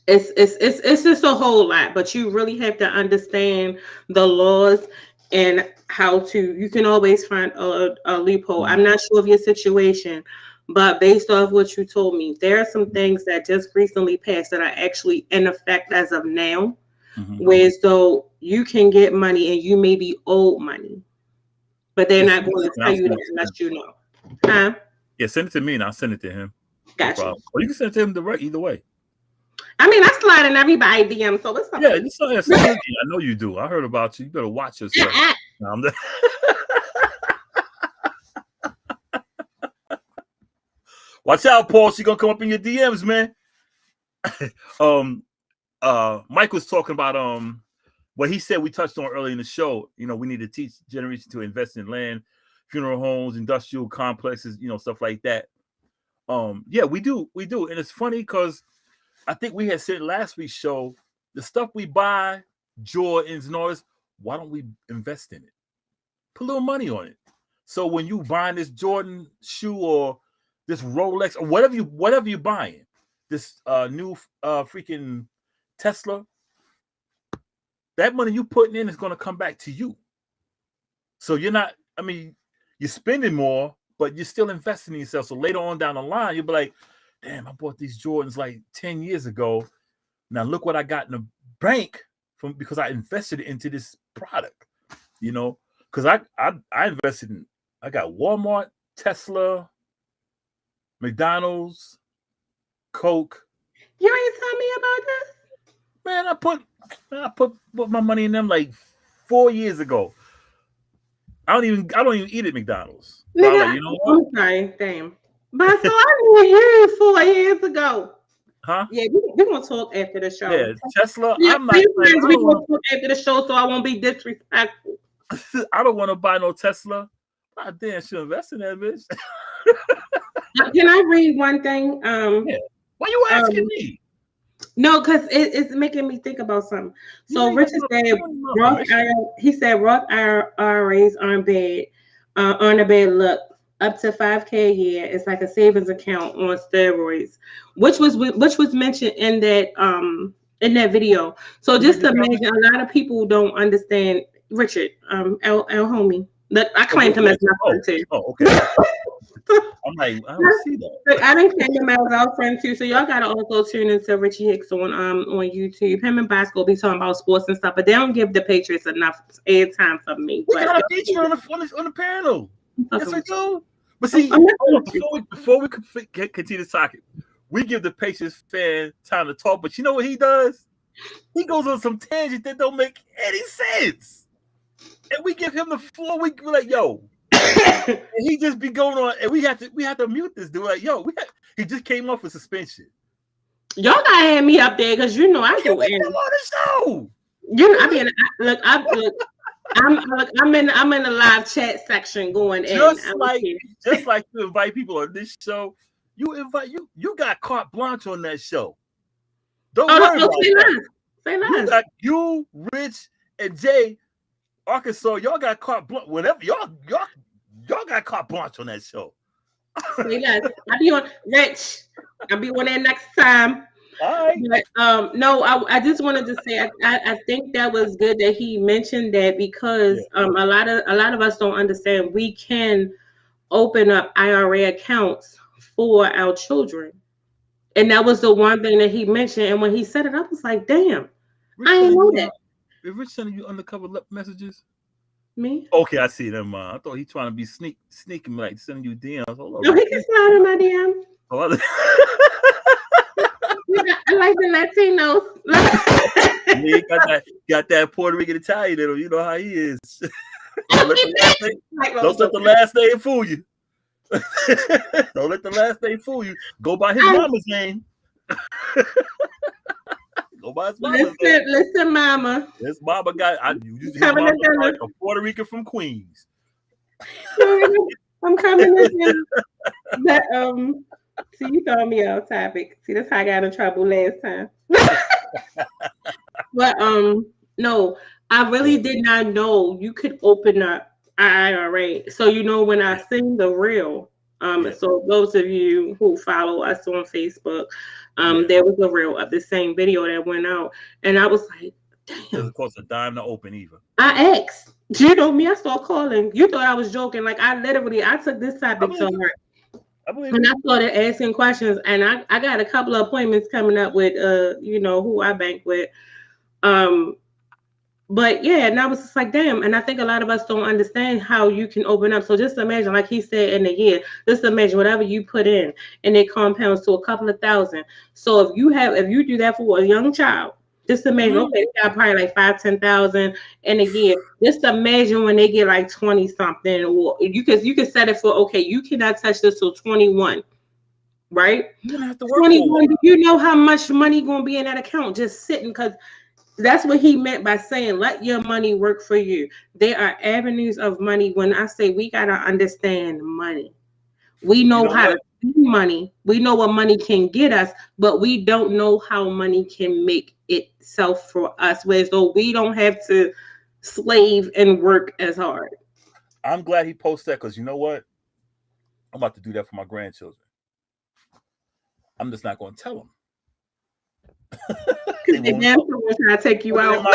It's just a whole lot, but you really have to understand the laws and how to. You can always find a loophole. Mm-hmm. I'm not sure of your situation, but based off what you told me, there are some things that just recently passed that are actually in effect as of now. Mm-hmm. Whereas though you can get money and you may be owed money, but they're not going to tell you that unless you know. Huh? Yeah, send it to me and I'll send it to him. No Gotcha. problem. Or you can send it to him direct either way. I mean, I slide in everybody DM, so it's Yeah, okay. send it to me. I know you do. I heard about you. You better watch yourself. Watch out, Paul. She's gonna come up in your DMs, man. Mike was talking about what he said we touched on earlier in the show. You know, we need to teach generation to invest in land, funeral homes, industrial complexes, you know, stuff like that. Yeah, we do, and it's funny because I think we had said last week's show, the stuff we buy, Jordans and all this, why don't we invest in it? Put a little money on it. So when you buying this Jordan shoe or this Rolex or whatever you're buying, this new freaking Tesla, that money you putting in is going to come back to you. So you're not, I mean, you're spending more, but you're still investing in yourself. So later on down the line, you'll be like, damn, I bought these Jordans like 10 years ago. Now look what I got in the bank because I invested into this product, you know, because I invested in, I got Walmart, Tesla, McDonald's, Coke. You ain't tell me about this? Man, I put my money in them like 4 years ago. I don't even eat at McDonald's. Nigga, Like, you know what? I'm sorry, damn. But so I knew you 4 years ago. Huh? Yeah, we're gonna talk after the show. Yeah, Tesla. Yeah, I'm not. Like, friends, we're gonna talk after the show, so I won't be disrespectful. I don't want to buy no Tesla. I damn should invest in that bitch. Can I read one thing? Yeah. Why you asking me? No, because it's making me think about something. So Richard said he said Roth IRAs aren't bad, aren't a bad look. Up to 5K a year. It's like a savings account on steroids, which was mentioned in that video. So just imagine, a lot of people don't understand Richard, L homie. That I claimed him as my friend too. Oh, okay. I'm like, I don't see that. I didn't claim him as our friend too. So y'all gotta also tune into Richie Hicks on YouTube. Him and Boscoe be talking about sports and stuff, but they don't give the Patriots enough airtime for me. We got a feature on the panel. Yes, we do. But see, before we continue to talk, we give the Patriots fan time to talk. But you know what he does? He goes on some tangent that don't make any sense, and we give him the floor. We're like, yo, and he just be going on, and we have to mute this dude. Like, yo, he just came off a suspension. Y'all gotta have me up there because you know I do it on the show. You know, I mean, I'm in the live chat section going just like you invite people on this show, you got carte blanche on that show. Don't worry about that. Say less. You, Rich, and Jay, Arkansas, y'all got carte blanche. Whatever y'all got carte blanche on that show. Say less. I'll be on Rich. I'll be on there next time. All right. But, no, I just wanted to say I think that was good that he mentioned that because a lot of us don't understand we can open up IRA accounts for our children, and that was the one thing that he mentioned. And when he said it, I was like, "Damn, I didn't know that." Is Rich sending you undercover messages? Me? Okay, I see them. I thought he trying to be sneaking, like sending you DMs. Hold on. No, he can slide in my DM. I like the Latinos. He got that Puerto Rican Italian in him. You know how he is. Don't let the last name fool you. Don't let the last name fool you. Go by his mama's name. Go by his mama's name. Listen, mama. His mama his mama like a Puerto Rican from Queens. I'm coming in. But see, you throwing me off topic. See, that's how I got in trouble last time. But no, I really did not know you could open up IRA. So when I seen the reel, so those of you who follow us on Facebook, there was a reel of the same video that went out, and I was like, damn. It costs a dime to open even. I asked. You know me, I started calling. You thought I was joking. Like I took this topic so hard. And I started asking questions, and I got a couple of appointments coming up with who I bank with. But yeah, and I was just like, damn. And I think a lot of us don't understand how you can open up. So just imagine, like he said, in a year, just imagine whatever you put in, and it compounds to a couple of thousand. So if you do that for a young child, just imagine, okay, they got probably like 5,000-10,000 in a year. Just imagine when they get like 20 something, or you could set it for, okay, you cannot touch this till 21, right? You don't have to work 21. You know how much money gonna be in that account just sitting? Because that's what he meant by saying, let your money work for you. There are avenues of money. When I say we gotta understand money, we know how to do money. We know what money can get us, but we don't know how money can make itself for us, whereas though we don't have to slave and work as hard. I'm glad he posted that because you know what? I'm about to do that for my grandchildren. I'm just not going to tell them. I take you out.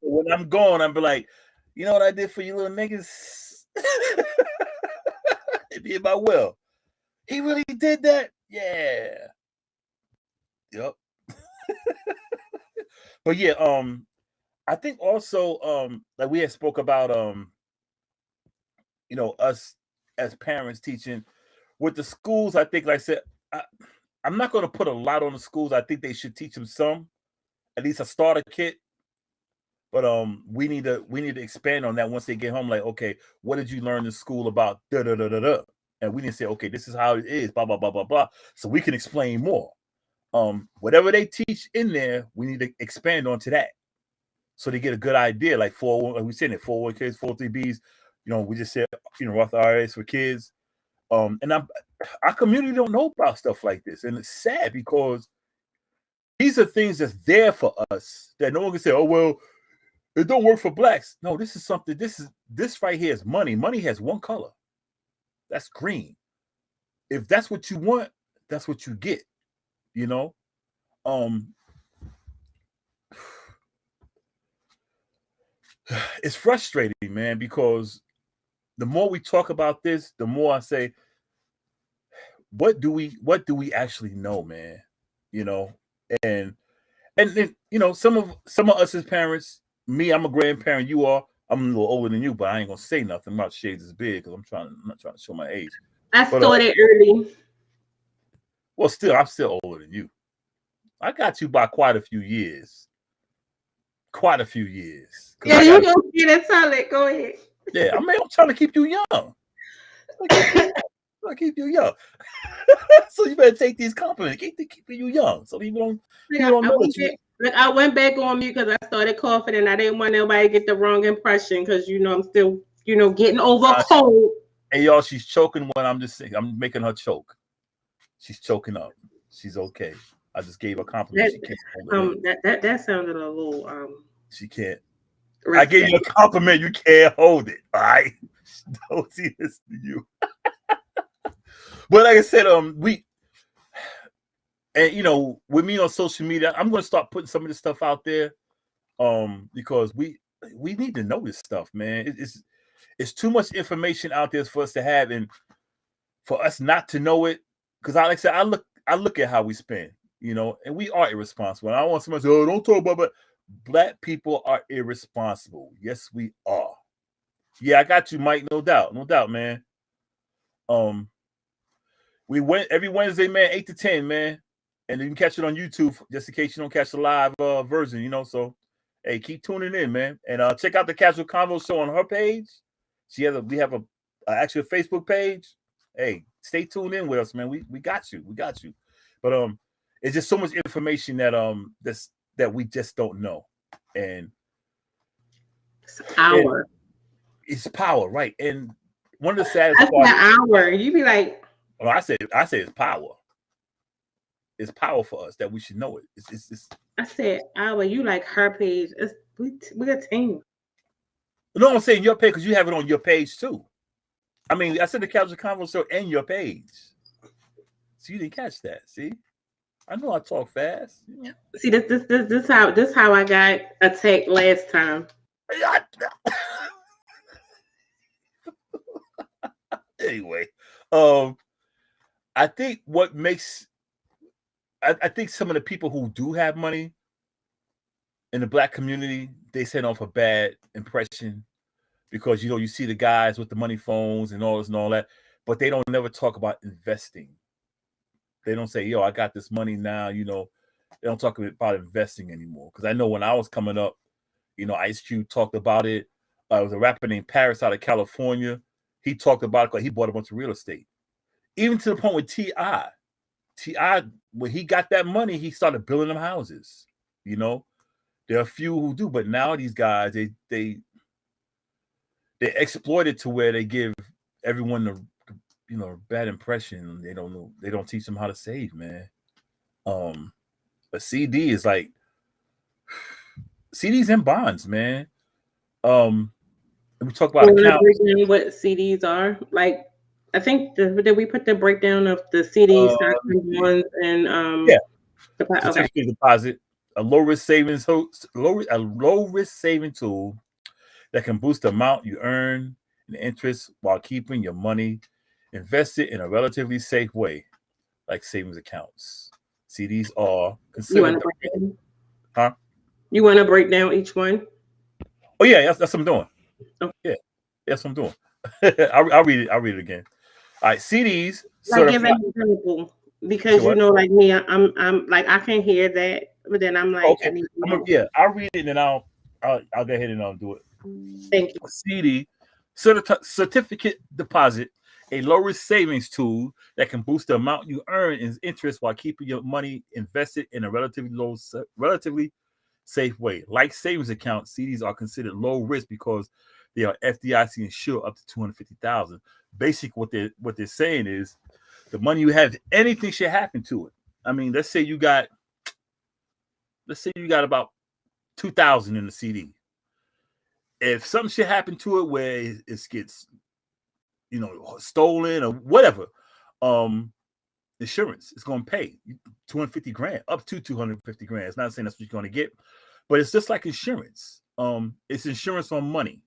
When I'm gone, I'm be like, you know what I did for you little niggas? It did my will. He really did that? Yeah. Yep. But yeah, I think also like we had spoke about us as parents teaching with the schools. I think, like I said, I'm not going to put a lot on the schools. I think they should teach them some, at least a starter kit. But we need to expand on that once they get home. Like, okay, what did you learn in school about da da da da da? and we didn't say, okay, this is how it is, blah blah blah blah blah, so we can explain more. Whatever they teach in there, we need to expand onto that, so they get a good idea. Like like we said, it 401ks, 403bs. We just said Roth IRAs for kids. And our community don't know about stuff like this, and it's sad because these are things that's there for us that no one can say, oh well, it don't work for blacks. No, this is something. This right here is money. Money has one color. That's green. If that's what you want, that's what you get. It's frustrating, man, because the more we talk about this, the more I say, what do we actually know, man? And some of us as parents, me, I'm a grandparent, you are. I'm a little older than you, but I ain't gonna say nothing about shades as big because I'm not trying to show my age. I started early. Well, I'm still older than you. I got you by quite a few years. Yeah, you gonna get it solid. Go ahead. Yeah, I'm trying to keep you young. I keep you young. So you better take these compliments. Keep you young. So people don't know that you. I went back on mute because I started coughing and I didn't want nobody to get the wrong impression because I'm still getting over a cold. Hey y'all, she's choking when I'm just saying. I'm making her choke. She's choking up. She's okay. I just gave her a compliment. That sounded a little She can't. I gave you a compliment. You can't hold it. All right. Don't see this to you. But like I said, with me on social media, I'm going to start putting some of this stuff out there, because we need to know this stuff, man. It's too much information out there for us to have, and for us not to know it. Because like I said, I look at how we spend, and we are irresponsible. And I don't want somebody to say, oh, don't talk about it. Black people are irresponsible. Yes, we are. Yeah, I got you, Mike. No doubt, man. We went every Wednesday, man, 8 to 10, man. And you can catch it on YouTube just in case you don't catch the live version, So, hey, keep tuning in, man. And check out the Casual Convo Show on her page. We have a actual Facebook page. Hey, stay tuned in with us, man. We got you. But it's just so much information that we just don't know. And it's power. It's power, right? And one of the saddest parts. That's an hour. You be like. Well, I say it's power. It's power for us that we should know it. It's I said hour. You like her page? We're a team. No, I'm saying your page because you have it on your page too. I mean, I said the Casual Convo Show and your page. So you didn't catch that. See, I know I talk fast. Yeah. See, this how I got attacked last time. Anyway, I think what makes I think some of the people who do have money in the black community, they set off a bad impression because you see the guys with the money phones and all this and all that, but they don't never talk about investing. They don't say, yo, I got this money now, They don't talk about investing anymore. Because I know when I was coming up, Ice Cube talked about it. There was a rapper named Paris out of California. He talked about it because he bought a bunch of real estate. Even to the point with T.I., when he got that money, he started building them houses. There are a few who do, but now these guys, they exploit it to where they give everyone a bad impression. They don't know. They don't teach them how to save, man. A CD is like CDs and bonds, man. We talk about what CDs are like. I think did we put the breakdown of the CDs, ones, and certificate deposit, a low risk savings tool that can boost the amount you earn in interest while keeping your money invested in a relatively safe way, like savings accounts. CDs are considered. You want to break down each one? Oh yeah, that's what I'm doing. Okay. Yeah, that's what I'm doing. I'll read it. I'll read it again. All right, CDs. Like give an example, because like me, I'm like I can hear that, but then I'm like, okay. I'll read it and then I'll go ahead and do it. Thank you. CD certificate deposit a low-risk savings tool that can boost the amount you earn in interest while keeping your money invested in a relatively safe way. Like savings accounts, CDs are considered low risk because they are FDIC insured up to 250,000. Basic, what they're saying is the money you have, anything should happen to it. I mean, let's say you got about 2,000 in the CD. If something should happen to it where it gets, stolen or whatever, insurance is going to pay 250 grand, up to 250 grand. It's not saying that's what you're going to get, but it's just like insurance. It's insurance on money.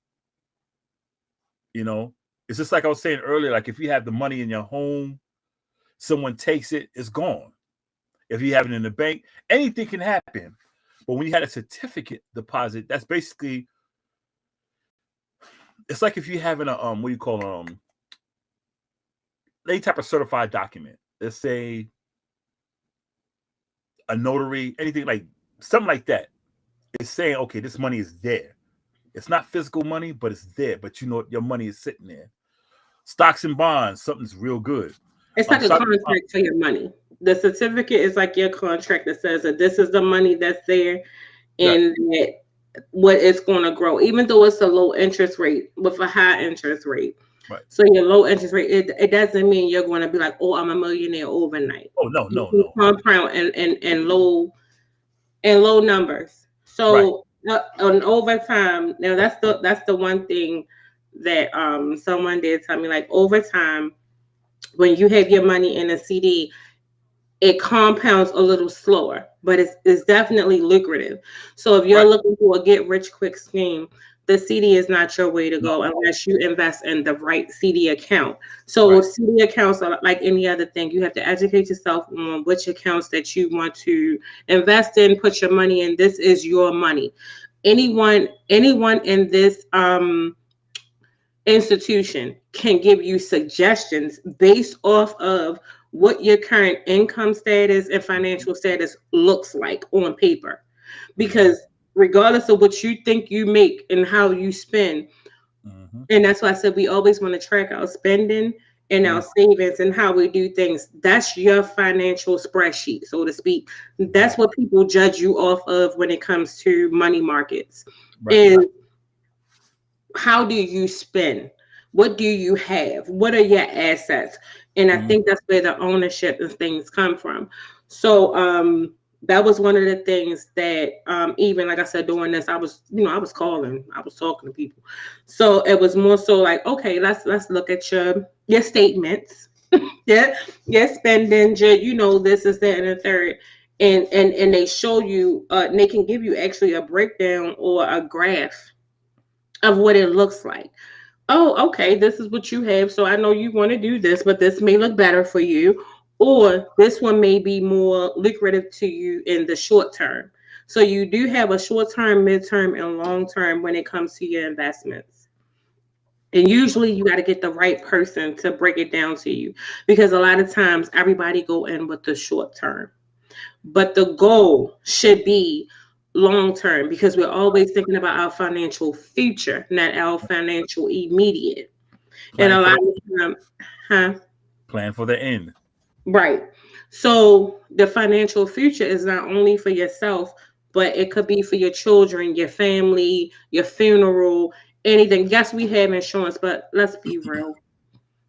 It's just like I was saying earlier, like if you have the money in your home, someone takes it, it's gone. If you have it in the bank, anything can happen. But when you had a certificate deposit, that's basically, it's like if you having a what do you call any type of certified document. Let's say a notary, anything like something like that. It's saying, okay, this money is there. It's not physical money, but it's there. But your money is sitting there. Stocks and bonds, something's real good. It's like a contract for your money. The certificate is like your contract that says that this is the money that's there, and that what it's going to grow, even though it's a low interest rate with a high interest rate. Right. So your low interest rate, it doesn't mean you're going to be like, oh, I'm a millionaire overnight. Oh, no. Compound and low numbers. So on over time, now that's the one thing that someone did tell me, like over time, when you have your money in a CD, it compounds a little slower, but it's definitely lucrative. So if you're looking for a get rich quick scheme, the CD is not your way to go unless you invest in the right CD account. So CD accounts are like any other thing. You have to educate yourself on which accounts that you want to invest in, put your money in. This is your money. Anyone in this institution can give you suggestions based off of what your current income status and financial status looks like on paper. Because regardless of what you think you make and how you spend, and that's why I said we always want to track our spending and our savings and how we do things. That's your financial spreadsheet, so to speak. That's what people judge you off of when it comes to money markets. And how do you spend? What do you have? What are your assets? And I think that's where the ownership and things come from. So that was one of the things that even like I said, doing this, I was talking to people. So it was more so like, okay, let's look at your statements, your spending, this is that and the third. And they show you, they can give you actually a breakdown or a graph of what it looks like. Oh, okay, this is what you have. So I know you want to do this, but this may look better for you. Or this one may be more lucrative to you in the short term. So you do have a short term, midterm, and long term when it comes to your investments. And usually you got to get the right person to break it down to you, because a lot of times everybody go in with the short term. But the goal should be long term, because we're always thinking about our financial future, not our financial immediate. And a lot of time, plan for the end. Right. So the financial future is not only for yourself, but it could be for your children, your family, your funeral, anything. Yes, we have insurance, but let's be real.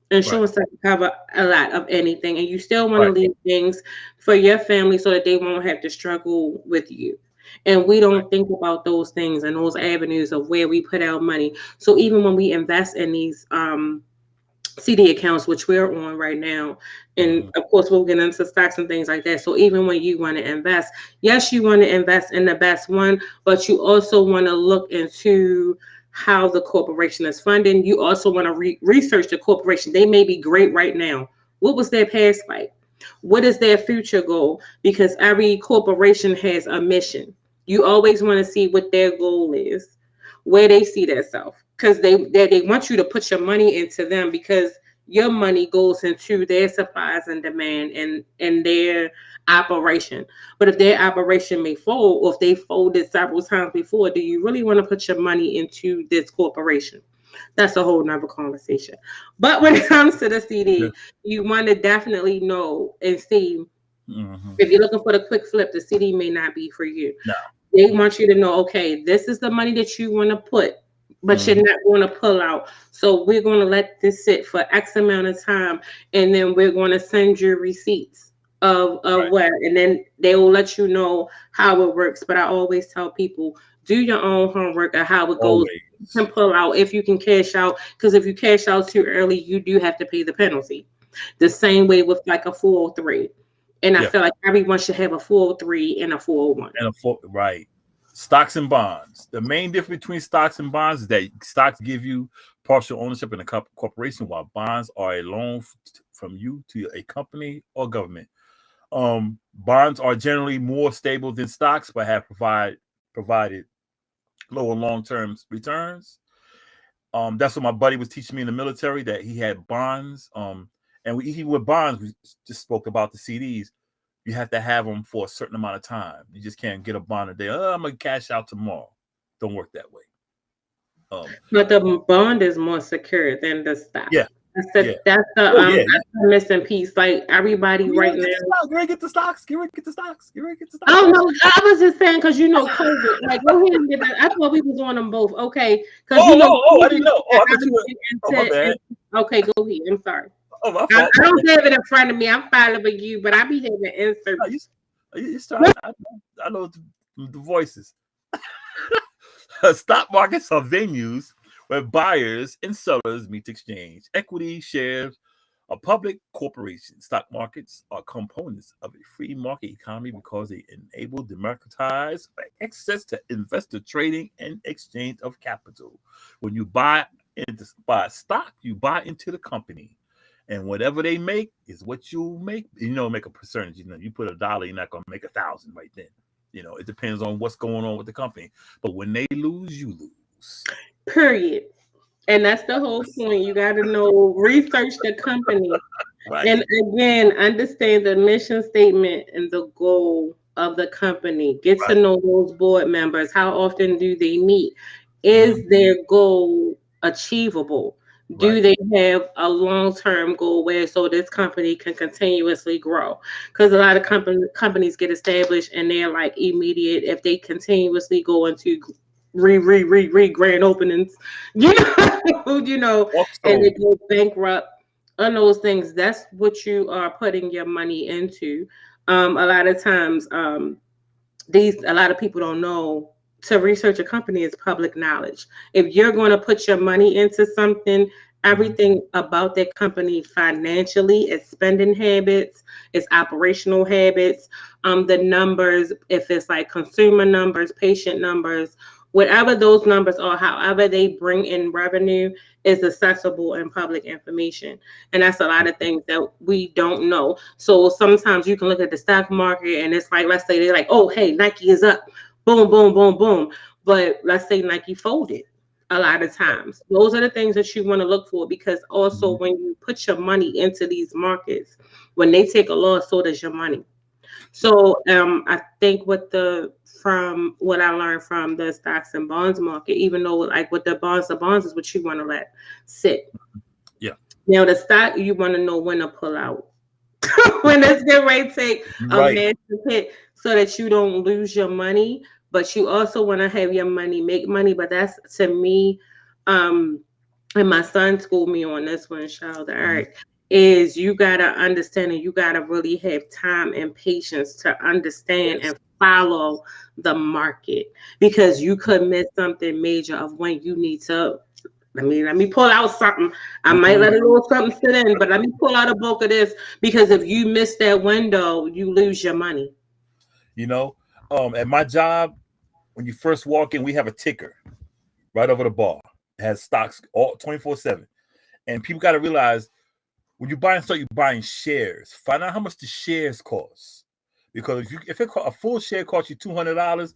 Insurance doesn't cover a lot of anything, and you still want to leave things for your family so that they won't have to struggle with you. And we don't think about those things and those avenues of where we put our money. So even when we invest in these CD accounts, which we're on right now, and of course we'll get into stocks and things like that. So even when you want to invest, yes, you want to invest in the best one, but you also want to look into how the corporation is funding. You also want to research the corporation. They may be great right now. What was their past like? What is their future goal? Because every corporation has a mission. You always want to see what their goal is, where they see themselves, because they want you to put your money into them, because your money goes into their supplies and demand and their operation. But if their operation may fold, or if they folded several times before, do you really want to put your money into this corporation? That's a whole nother conversation. But when it comes to the CD, you want to definitely know and see if you're looking for the quick flip, the CD may not be for you. No. They want you to know, okay, this is the money that you want to put, but you're not going to pull out. So we're going to let this sit for X amount of time, and then we're going to send you receipts of what, and then they will let you know how it works. But I always tell people, do your own homework of how it goes. Always. You can pull out if you can cash out, because if you cash out too early, you do have to pay the penalty. The same way with like a 403. And I feel like everyone should have a 403 and a 401. Right. Stocks and bonds. The main difference between stocks and bonds is that stocks give you partial ownership in a corporation, while bonds are a loan from you to a company or government. Bonds are generally more stable than stocks, but have provided lower long-term returns. That's what my buddy was teaching me in the military, that he had bonds. And even with bonds, we just spoke about the CDs. You have to have them for a certain amount of time. You just can't get a bond a day. I'm going to cash out tomorrow. Don't work that way. But the bond is more secure than the stock. Yeah. That's the missing piece. Like everybody right now. Get ready to get the stocks. Get ready to get the stocks. Oh no, I was just saying because COVID. Like go ahead and get that. I thought we was on them both. Okay. I didn't know. Okay, go ahead. I'm sorry. Oh, my fault. I don't have it in front of me. I'm following you, but I be having inserts. I know the voices. Stock markets are venues where buyers and sellers meet to exchange equity, shares, a public corporation. Stock markets are components of a free market economy because they enable democratized access to investor trading and exchange of capital. When you buy stock, you buy into the company. And whatever they make is what you make. Make a percentage. You put $1, you're not going to make 1,000 right then. It depends on what's going on with the company. But when they lose, you lose. Period. And that's the whole point. You got to know, research the company. Right. And again, understand the mission statement and the goal of the company. Get to know those board members. How often do they meet? Is their goal achievable? Do they have a long-term goal where so this company can continuously grow? Because a lot of companies get established and they're like immediate. If they continuously go into grand openings, and they go bankrupt on those things, that's what you are putting your money into. A lot of times, a lot of people don't know. To research a company is public knowledge. If you're going to put your money into something, everything about that company financially, its spending habits, its operational habits, the numbers, if it's like consumer numbers, patient numbers, whatever those numbers are, however they bring in revenue is accessible and public information. And that's a lot of things that we don't know. So sometimes you can look at the stock market and it's like, let's say they're like, oh, hey, Nike is up. Boom, boom, boom, boom. But let's say Nike folded a lot of times. Those are the things that you want to look for, because also when you put your money into these markets, when they take a loss, so does your money. So I think from what I learned from the stocks and bonds market, even though like with the bonds is what you want to let sit. Yeah. Now the stock, you want to know when to pull out. When it's getting ready to take a massive hit, so that you don't lose your money, but you also want to have your money make money. But that's, to me, and my son schooled me on this one, Charles Eric, is you got to understand and you got to really have time and patience to understand and follow the market, because you could miss something major of when you need to. Let me pull out something. I might let a little something sit in, but let me pull out a bulk of this, because if you miss that window, you lose your money. At my job, when you first walk in, we have a ticker right over the bar. It has stocks all 24/7. And people got to realize, when you buy and start, you're buying shares. Find out how much the shares cost. Because if a full share costs you $200,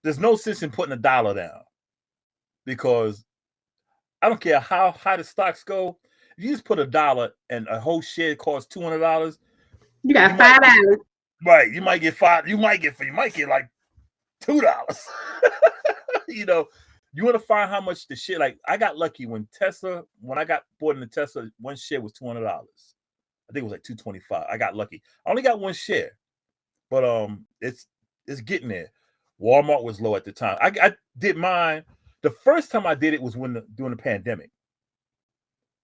there's no sense in putting $1 down. Because I don't care how high the stocks go. If you just put $1 and a whole share costs $200, you got $5. Right, you might get $5. You might get like $2. You want to find how much the shit, like I got lucky when I got bought in the Tesla, one share was $200. I think it was like $225. I got lucky. I only got one share, but it's getting there. Walmart was low at the time. I did mine. The first time I did it was during the pandemic.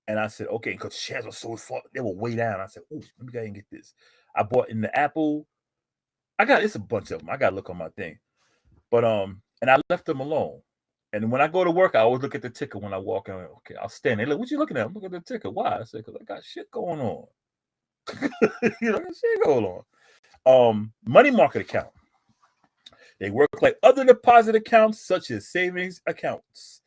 And I said, okay, because shares were so far, they were way down. I said, oh, let me go ahead and get this. I bought in the Apple. It's a bunch of them. I got to look on my thing. But and I left them alone. And when I go to work, I always look at the ticker when I walk in. Okay, I'll stand there. Look, what you looking at? I'm looking at the ticker. Why? I said, because I got shit going on. You know, shit going on. Money market account. They work like other deposit accounts, such as savings accounts.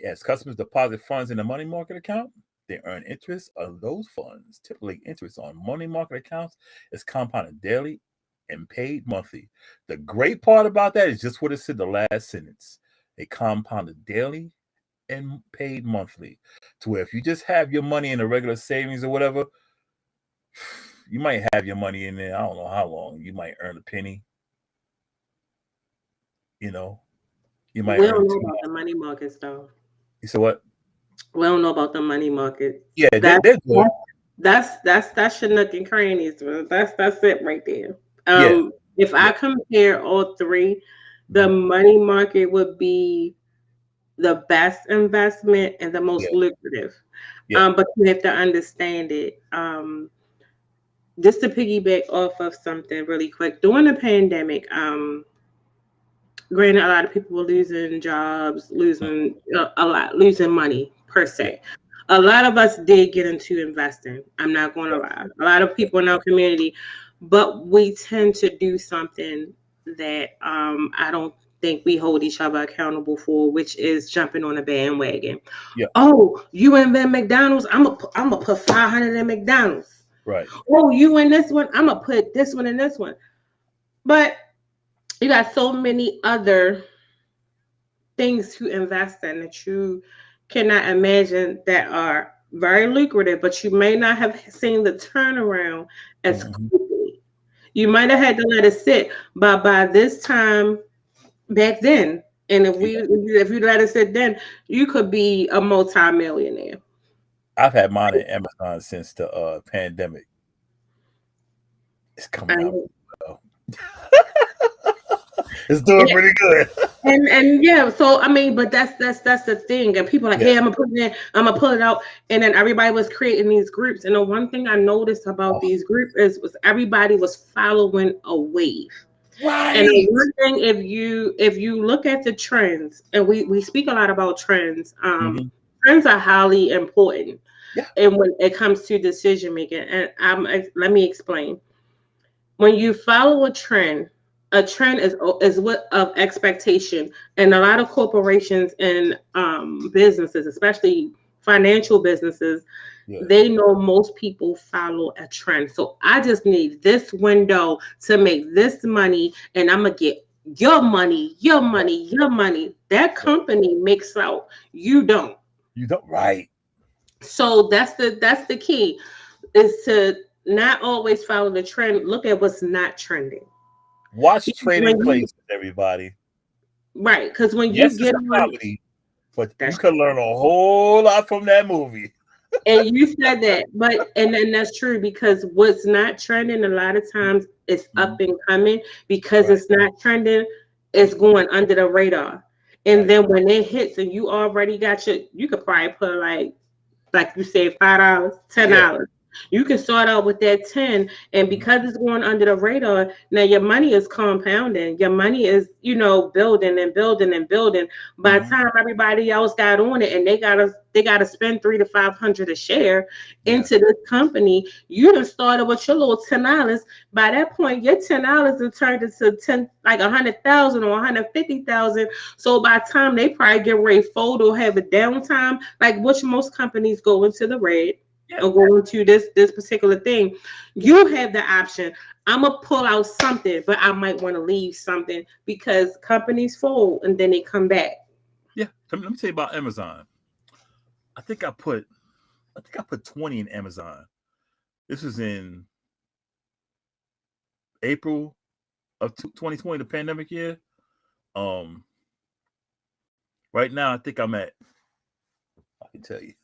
As customers deposit funds in a money market account, they earn interest on those funds. Typically, interest on money market accounts is compounded daily and paid monthly. The great part about that is just what it said the last sentence. They compounded daily and paid monthly. To where if you just have your money in a regular savings or whatever, you might have your money in there, I don't know how long. You might earn a penny. You know, you might We earn don't know $2. about the money markets, though. You said what? We don't know about the money markets. Yeah, they're good. That's your nook and crannies. That's it right there. Yeah. If I compare all three, the money market would be the best investment and the most lucrative. Yeah. But you have to understand it. Just to piggyback off of something really quick, during the pandemic, granted, a lot of people were losing jobs, losing losing money per se. A lot of us did get into investing. I'm not going to lie. A lot of people in our community, but we tend to do something that I don't think we hold each other accountable for, which is jumping on a bandwagon. Yeah. Oh, you invest McDonald's? I'm gonna put 500 in McDonald's. Right. Oh, you in this one? I'm gonna put this one in this one. But you got so many other things to invest in that you cannot imagine that are very lucrative, but you may not have seen the turnaround as quickly. You might have had to let it sit, but by this time back then, and if you let it sit then, you could be a multi-millionaire. I've had mine at Amazon since the pandemic. It's coming out well. It's doing pretty good. And yeah, so I mean, but that's the thing. And people are like, hey, I'm gonna put it in, I'm gonna pull it out. And then everybody was creating these groups. And the one thing I noticed about these groups was everybody was following a wave. Right. And the one thing, if you look at the trends, and we speak a lot about trends, trends are highly important. Yeah. And when it comes to decision making, and let me explain. When you follow a trend is what of expectation, and a lot of corporations and businesses, especially financial businesses, they know most people follow a trend. So I just need this window to make this money, and I'm gonna get your money, your money, your money. That company makes out, you don't. You don't, right? So that's the key, is to not always follow the trend. Look at what's not trending. Watch Trading Places, everybody. Right, because when you get it's a comedy, but you can learn a whole lot from that movie. And you said that, and then that's true, because what's not trending a lot of times is up and coming, because it's not trending, it's going under the radar. And then when it hits and you already got you could probably put like you said, $5, $10. You can start out with that 10, and because it's going under the radar, now your money is compounding. Your money is, building and building and building. By the time everybody else got on it and they gotta spend $300 to $500 a share into this company, you done started with your little $10. By that point, your $10 has turned into 10, like 100,000 or 150,000. So by the time they probably get ready to fold or have a downtime, like which most companies go into the red. Or go into this particular thing, you have the option. I'm gonna pull out something, but I might want to leave something, because companies fold and then they come back. Yeah, let me tell you about Amazon. I think I put 20 in Amazon. This was in April of 2020, the pandemic year. Right now, I think I'm at. I can tell you.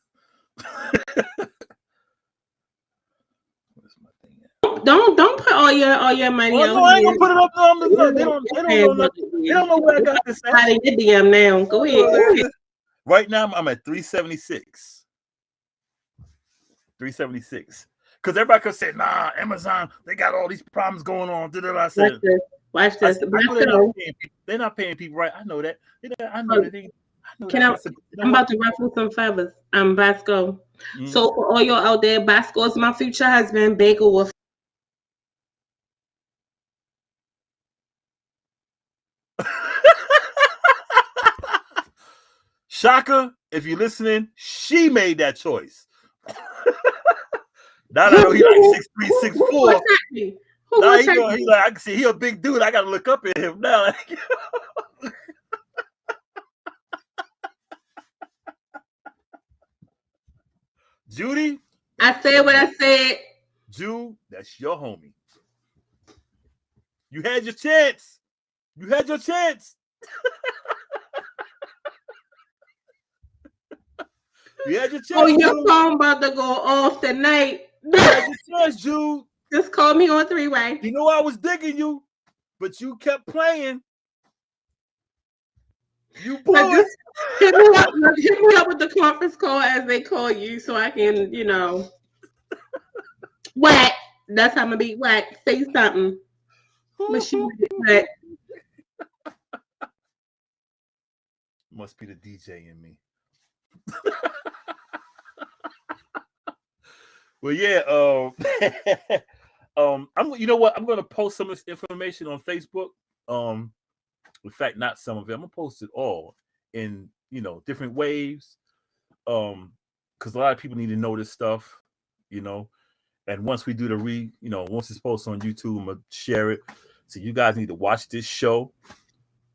Where's my thing at? Don't put all your money Oh out no, I ain't here. gonna put it up. No, they don't know nothing. They don't know where I got this at. Out of your DM now. Go ahead. Right now, I'm at 376. 376. Because everybody could say, nah, Amazon, they got all these problems going on. I said, Watch this. They're not paying people right. I know that. I know that. I'm about to ruffle some feathers. I'm Boscoe. Mm-hmm. So for all y'all out there, Boscoe is my future husband. Baker will. Shaka, if you're listening, she made that choice. Now I know he like 6'3", 6'4". Nah, he like, I can see he a big dude. I gotta look up at him now. Judy, I said what I said. Jude, that's your homie. You had your chance. You had your chance. You had your chance. Oh, your phone about to go off tonight. You had your chance, Jude. Just call me on 3-way. You know I was digging you, but you kept playing. You blew it. Hit me up with the conference call as they call you, so I can, whack. That's how I'm gonna be whack. Say something. Must be the DJ in me. Well, yeah. You know what? I'm going to post some of this information on Facebook. In fact, not some of it. I'm gonna post it all in different waves. Because a lot of people need to know this stuff. And once we do once it's posted on YouTube, I'm gonna share it. So you guys need to watch this show.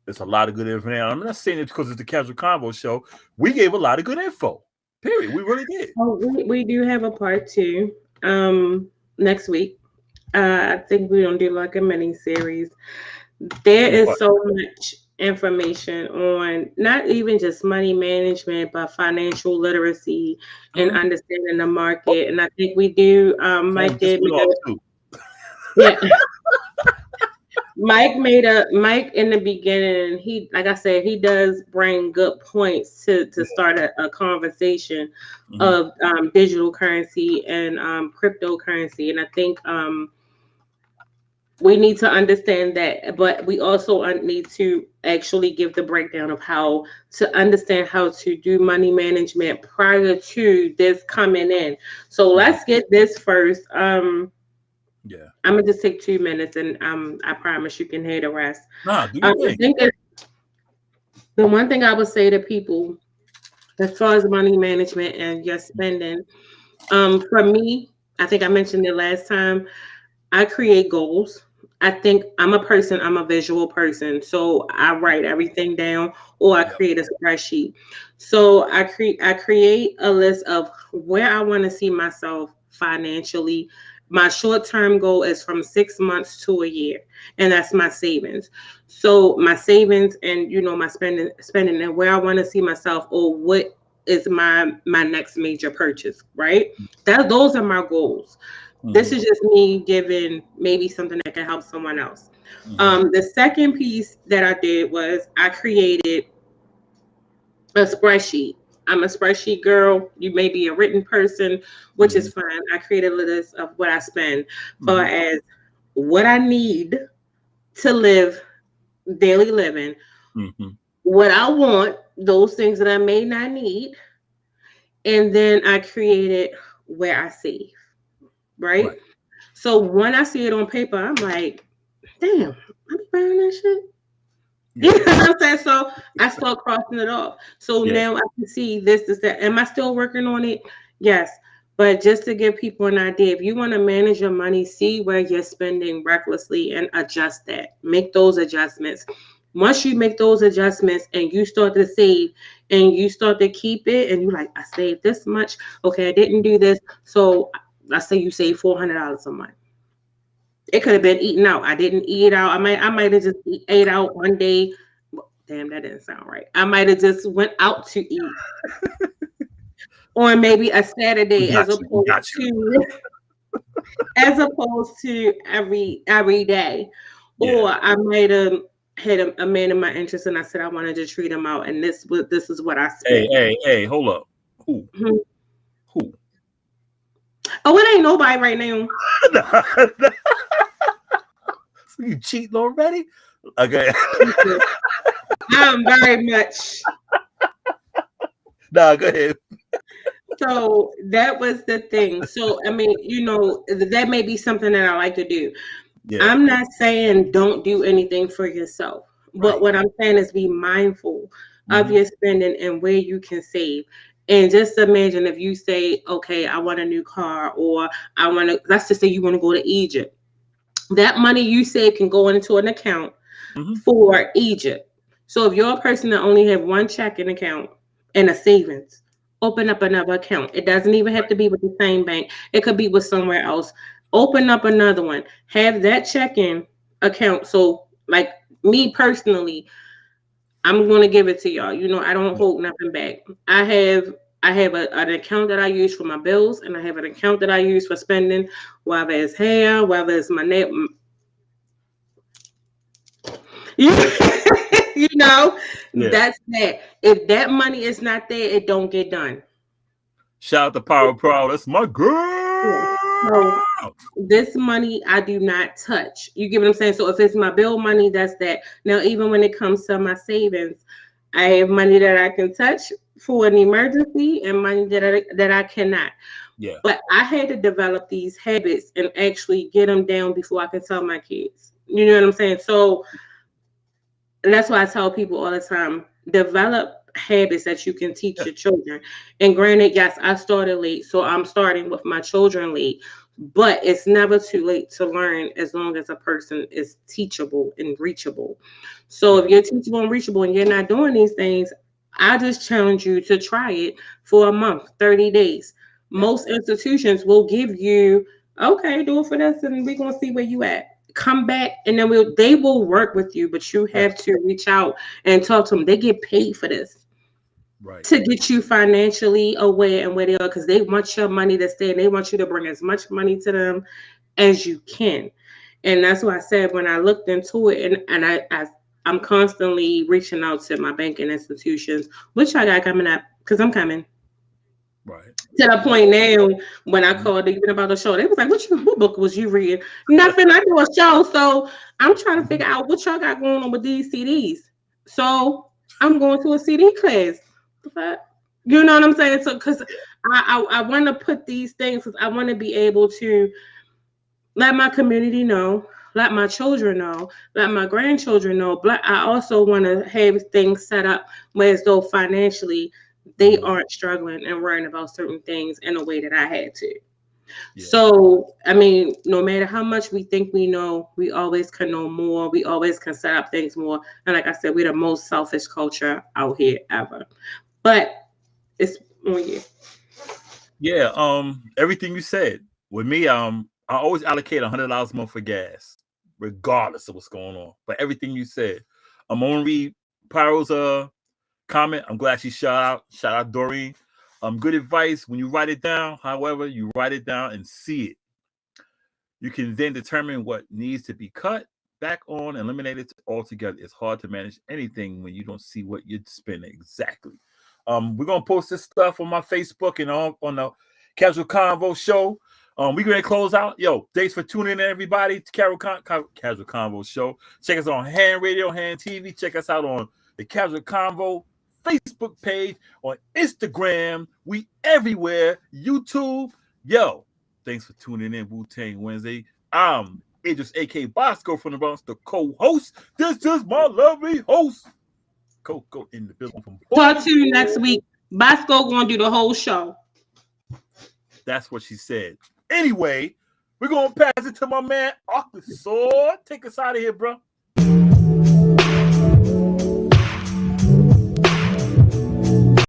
There's a lot of good info. I'm not saying it because it's the Casual Convo show. We gave a lot of good info. Period. We really did. Oh, we do have a part 2 next week. I think we're gonna do like a mini series. There is so much information on not even just money management, but financial literacy and understanding the market. And I think we do. Mike did. Yeah. Mike in the beginning. He, like I said, he does bring good points to start a conversation of digital currency and cryptocurrency. And I think we need to understand that, but we also need to actually give the breakdown of how to understand how to do money management prior to this coming in. So let's get this first. Yeah, I'm gonna just take 2 minutes, and I promise you can hear the rest. Nah, do your thing. I think the one thing I would say to people, as far as money management and your spending, for me, I think I mentioned it last time. I create goals. I think I'm a visual person. So I write everything down or I create a spreadsheet. So I create a list of where I want to see myself financially. My short-term goal is from 6 months to a year, and that's my savings. So my savings and my spending and where I want to see myself, or what is my next major purchase, right? Those are my goals. This is just me giving maybe something that can help someone else. The second piece that I did was I created a spreadsheet. I'm a spreadsheet girl. You may be a written person, which is fine. I created a list of what I spend, but as what I need to live daily living, what I want, those things that I may not need, and then I created where I save. Right? So when I see it on paper, I'm like, damn, I'm buying that shit. You know what I'm saying? So I start crossing it off. So now I can see this, that. Am I still working on it? Yes. But just to give people an idea, if you want to manage your money, see where you're spending recklessly and adjust that. Make those adjustments. Once you make those adjustments and you start to save and you start to keep it, and you're like, I saved this much. Okay, I didn't do this. So let's say you save $400 a month. It could have been eaten out. I didn't eat out. I might have just ate out one day. damn, that didn't sound right. I might have just went out to eat on maybe a Saturday We got you. as opposed to every day. Yeah. Or I might have had a man in my interest and I said I wanted to treat him out, and this is what I spent. Hey, hold up. Who? Mhm. Who? Oh, it ain't nobody right now. So you cheating already? Okay. I'm very much. Nah, go ahead. So that was the thing. So I mean, that may be something that I like to do. Yeah. I'm not saying don't do anything for yourself, but Right. what I'm saying is be mindful of Mhm. your spending and where you can save. And just imagine if you say, okay, I want a new car, or let's just say you want to go to Egypt. That money you save can go into an account Mhm. for Egypt. So if you're a person that only have one checking account and a savings, open up another account. It doesn't even have to be with the same bank. It could be with somewhere else. Open up another one. Have that checking account. So like me personally, I'm going to give it to y'all. I don't hold nothing back. I have an account that I use for my bills, and I have an account that I use for spending, whether it's hair, whether it's my name. Yeah. That's that. If that money is not there, it don't get done. Shout out to Power Pro. That's my Yeah. girl. So this money I do not touch. You get what I'm saying? So if it's my bill money, that's that. Now, even when it comes to my savings, I have money that I can touch for an emergency and money that I cannot. Yeah. But I had to develop these habits and actually get them down before I can tell my kids. You know what I'm saying? So and that's why I tell people all the time, develop habits that you can teach your children. And granted, yes, I started late, so I'm starting with my children late. But it's never too late to learn as long as a person is teachable and reachable. So if you're teachable and reachable and you're not doing these things, I just challenge you to try it for a month, 30 days. Most institutions will give you, okay, do it for this, and we're gonna see where you at. Come back, and then they will work with you, but you have to reach out and talk to them. They get paid for this Right. to get you financially aware and where they are, because they want your money to stay and they want you to bring as much money to them as you can. And that's why I said when I looked into it, and I'm constantly reaching out to my banking institutions, which I got coming up because I'm coming. Right. To the point now, when I called even about the show, they was like, what book was you reading? Nothing. I do a show. So I'm trying to figure out what y'all got going on with these CDs. So I'm going to a CD class. But you know what I'm saying? So because I want to put these things, because I want to be able to let my community know, let my children know, let my grandchildren know. But I also want to have things set up where as though financially they aren't struggling and worrying about certain things in a way that I had to. Yeah. So, I mean, no matter how much we think we know, we always can know more. We always can set up things more. And like I said, we're the most selfish culture out here ever. But it's on you. Yeah. Everything you said. With me, I always allocate $100 a month for gas, regardless of what's going on. But everything you said. I'm gonna read Pyro's comment. I'm glad she shout out Doreen. Good advice when you write it down. However, you write it down and see it. You can then determine what needs to be cut back on and eliminated altogether. It's hard to manage anything when you don't see what you're spending exactly. We're gonna post this stuff on my Facebook and on the Casual Convo show. We're gonna close out. Yo, thanks for tuning in, everybody, to Casual Convo show. Check us on Hand Radio, Hand TV. Check us out on the Casual Convo Facebook page, on Instagram. We everywhere. YouTube. Yo, thanks for tuning in, Wu-Tang Wednesday. I'm Idris, a.k.a. Boscoe from the Bronx, the co-host. This is my lovely host, Coco in the building from Talk to you next week. Bosco going to do the whole show. That's what she said. Anyway, we're going to pass it to my man, Arkansas. Take us out of here, bro.